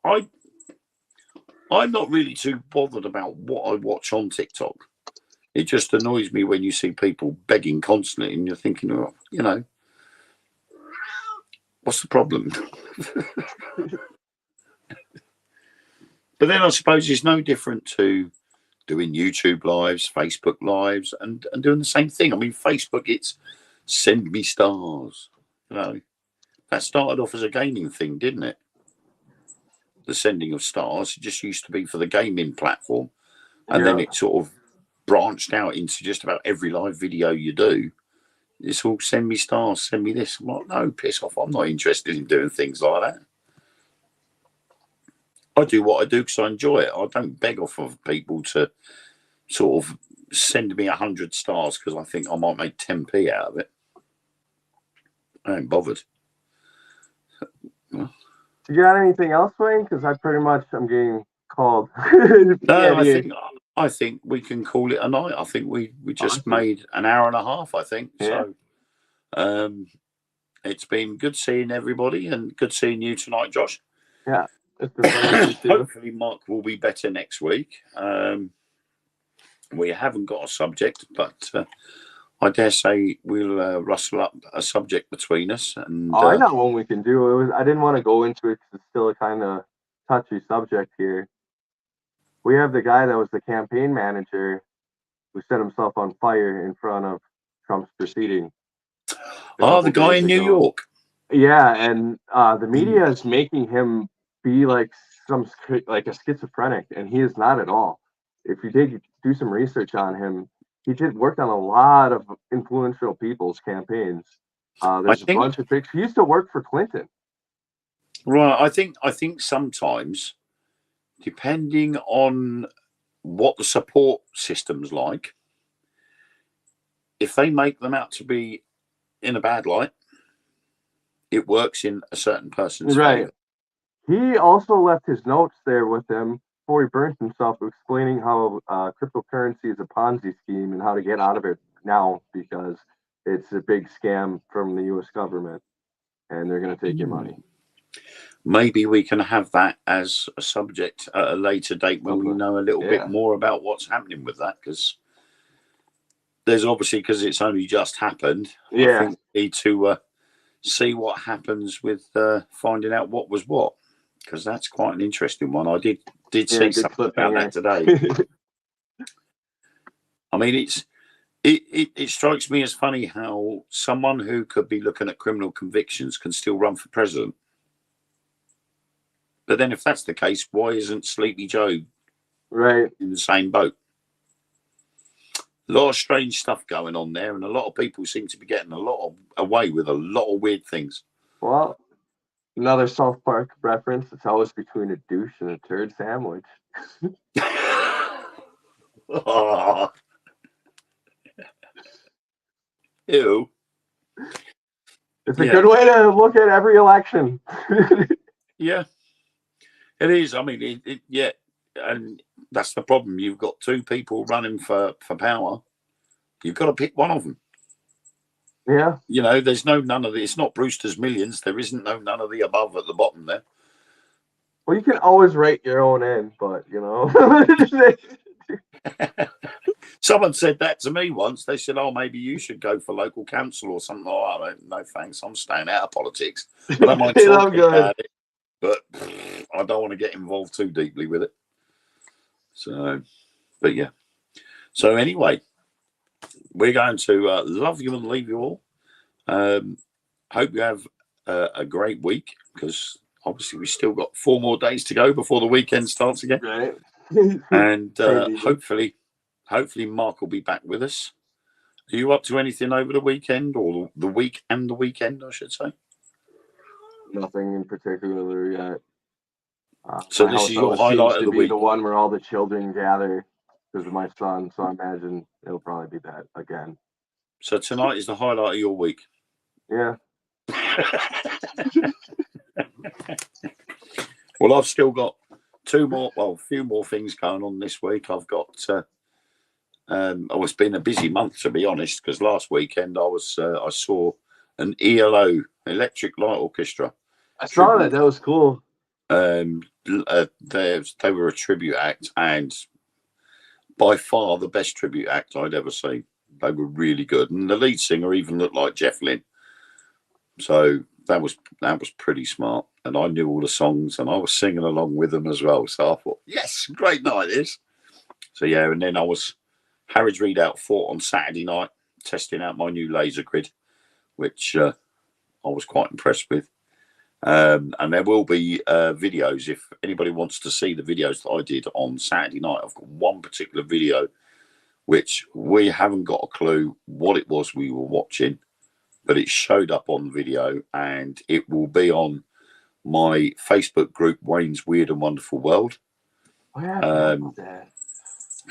S1: I'm not really too bothered about what I watch on TikTok. It just annoys me when you see people begging constantly, and you're thinking, oh, you know, what's the problem? But then I suppose it's no different to doing YouTube lives, Facebook lives, and doing the same thing. I mean, Facebook, it's send me stars. You know, that started off as a gaming thing, didn't it? The sending of stars. It just used to be for the gaming platform, and then it sort of branched out into just about every live video you do. It's all send me stars, send me this. I'm like, no, piss off. I'm not interested in doing things like that. I do what I do because I enjoy it. I don't beg off of people to sort of send me 100 stars because I think I might make 10p out of it. I ain't bothered.
S2: You got anything else, Wayne? Because I pretty much am getting called.
S1: No, I think we can call it a night. I think we just made an hour and a half, I think. Yeah. So it's been good seeing everybody and good seeing you tonight, Josh.
S2: Yeah. It's been fun.
S1: Hopefully Mark will be better next week. We haven't got a subject, but I dare say we'll rustle up a subject between us. And
S2: I got one we can do. I didn't want to go into it because it's still a kind of touchy subject here. We have the guy that was the campaign manager who set himself on fire in front of Trump's proceeding.
S1: Oh, the guy in New York.
S2: Yeah, and the media is making him be like a schizophrenic, and he is not at all. If you do some research on him, he worked on a lot of influential people's campaigns. There's a bunch of things. He used to work for Clinton.
S1: Right. I think sometimes, depending on what the support system's like, if they make them out to be in a bad light, it works in a certain person's favor.
S2: He also left his notes there with him before he burnt himself, explaining how cryptocurrency is a Ponzi scheme and how to get out of it now because it's a big scam from the U.S. government and they're going to take your money.
S1: Maybe we can have that as a subject at a later date when we know a little bit more about what's happening with that, because there's obviously, because it's only just happened, I think we need to see what happens with finding out what was what, because that's quite an interesting one. I did see something about that today. I mean, it strikes me as funny how someone who could be looking at criminal convictions can still run for president. But then if that's the case, why isn't Sleepy Joe in the same boat? A lot of strange stuff going on there, and a lot of people seem to be getting away with a lot of weird things.
S2: Well, another South Park reference. It's always between a douche and a turd sandwich.
S1: Oh. Ew.
S2: It's a good way to look at every election.
S1: Yeah, it is. I mean, and that's the problem. You've got two people running for power. You've got to pick one of them.
S2: Yeah.
S1: You know, there's none of the. It's not Brewster's Millions. There isn't none of the above at the bottom there.
S2: Well, you can always write your own in, but you know.
S1: Someone said that to me once. They said, "Oh, maybe you should go for local council or something like that." I went, no, thanks. I'm staying out of politics. I don't mind talking about it, but I don't want to get involved too deeply with it. So, but yeah. So anyway, we're going to love you and leave you all. Hope you have a great week, because obviously we've still got 4 more days to go before the weekend starts again.
S2: Right.
S1: And hopefully Mark will be back with us. Are you up to anything over the weekend, or the week and the weekend, I should say?
S2: Nothing in particular yet.
S1: So this is your highlight of the week.
S2: The one where all the children gather because of my son. So I imagine it'll probably be that again.
S1: So tonight is the highlight of your week.
S2: Yeah.
S1: Well, I've still got a few more things going on this week. I've got, it's been a busy month, to be honest, because last weekend I saw an ELO, Electric Light Orchestra.
S2: I saw that. That was cool.
S1: They were a tribute act, and by far the best tribute act I'd ever seen. They were really good, and the lead singer even looked like Jeff Lynne. So that was pretty smart, and I knew all the songs, and I was singing along with them as well. So I thought, yes, great night this. So yeah, and then I was Harrods Redoubt Fort on Saturday night, testing out my new laser grid, which I was quite impressed with. And there will be videos if anybody wants to see the videos that I did on Saturday night. I've got one particular video which we haven't got a clue what it was we were watching, but it showed up on video, and it will be on my Facebook group, Wayne's Weird and Wonderful World. And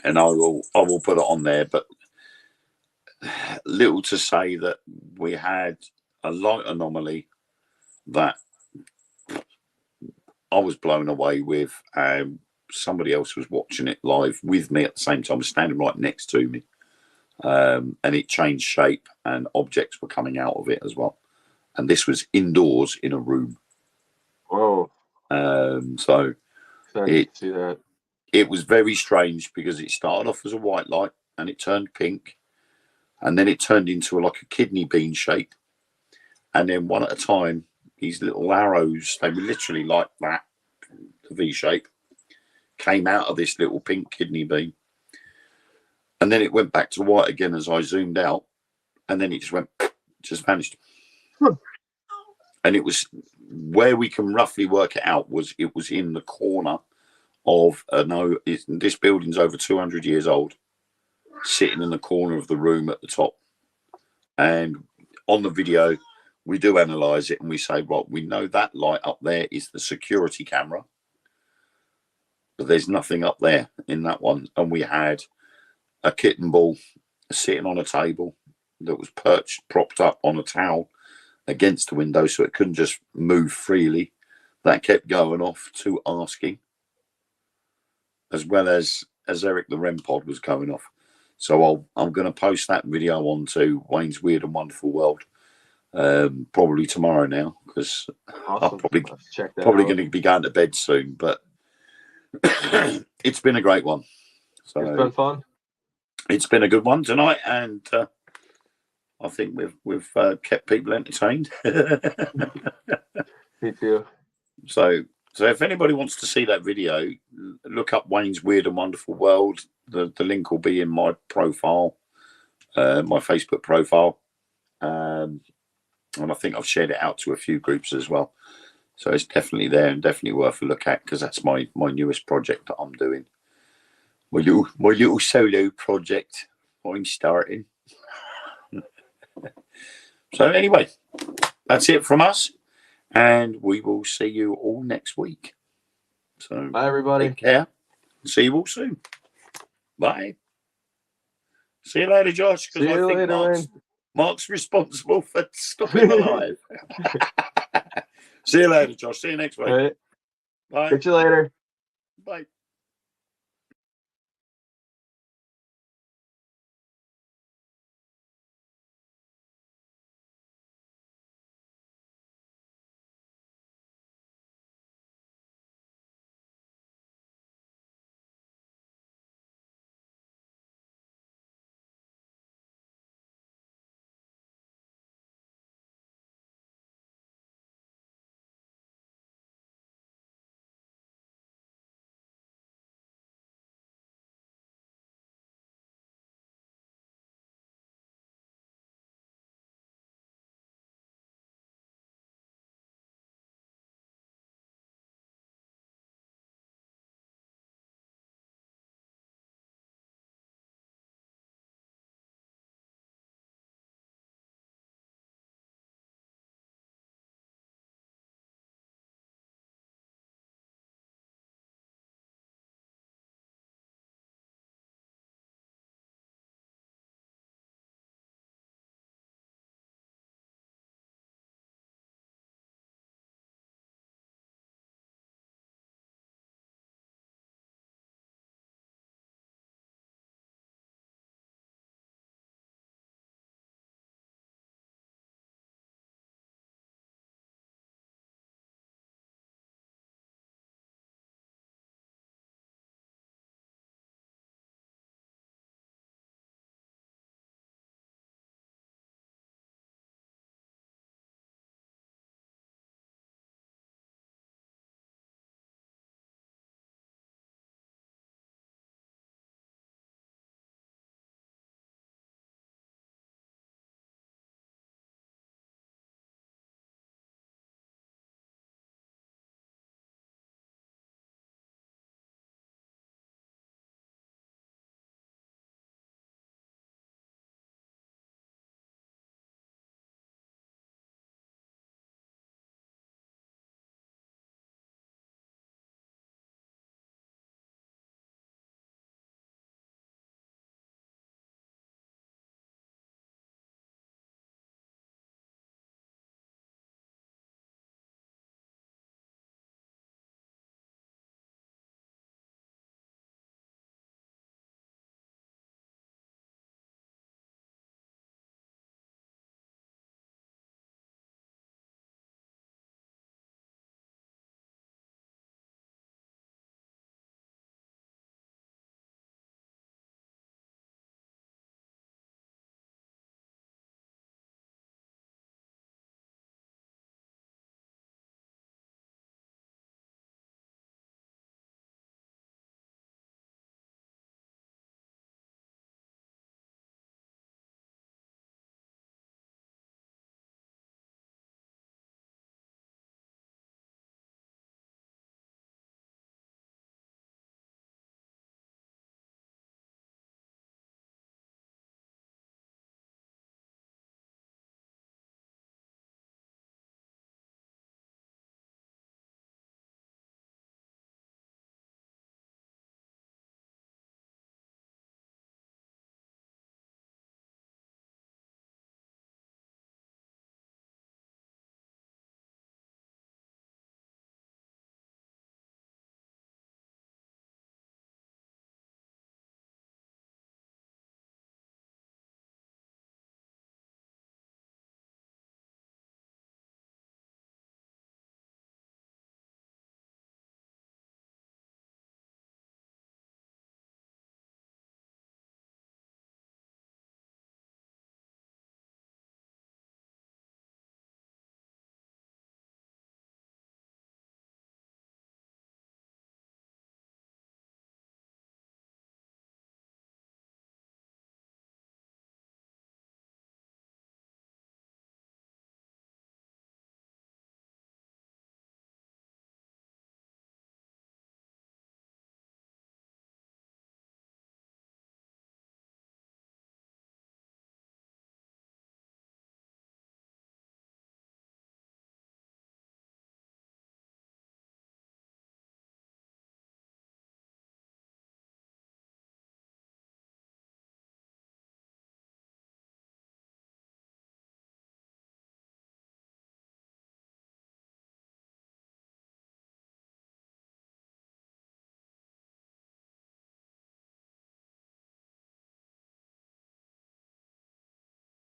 S1: I will put it on there. But little to say that we had a light anomaly that I was blown away with. Somebody else was watching it live with me at the same time, standing right next to me. And it changed shape, and objects were coming out of it as well. And this was indoors in a room.
S2: Whoa.
S1: So
S2: to see that.
S1: It was very strange because it started off as a white light and it turned pink, and then it turned into like a kidney bean shape. And then one at a time, these little arrows, they were literally like that, the V shape, came out of this little pink kidney bean. And then it went back to white again as I zoomed out, and then it just vanished. And it was where we can roughly work it out was in the corner of this building's over 200 years old, sitting in the corner of the room at the top. And on the video, we do analyze it and we say, right, we know that light up there is the security camera, but there's nothing up there in that one. And we had a kitten ball sitting on a table that was propped up on a towel against the window, so it couldn't just move freely. That kept going off to asking, as well as Eric the REM pod was going off. So I'm going to post that video onto Wayne's Weird and Wonderful World probably tomorrow now, because
S2: Awesome.
S1: I'm probably going to be going to bed soon. But it's been a great one. So
S2: it's been fun.
S1: It's been a good one tonight, and I think we've kept people entertained.
S2: Me too.
S1: So if anybody wants to see that video, look up Wayne's Weird and Wonderful World. The link will be in my profile, my Facebook profile. And I think I've shared it out to a few groups as well. So it's definitely there and definitely worth a look at, because that's my newest project that I'm doing. My little solo project I'm starting. So anyway, that's it from us, and we will see you all next week. So
S2: bye, everybody.
S1: Take care. See you all soon. Bye. See you later, Josh.
S2: See you later,
S1: Mark's responsible for stopping the live. See you later, Josh. See you next week.
S2: All right.
S1: Bye.
S2: Catch you later.
S1: Bye.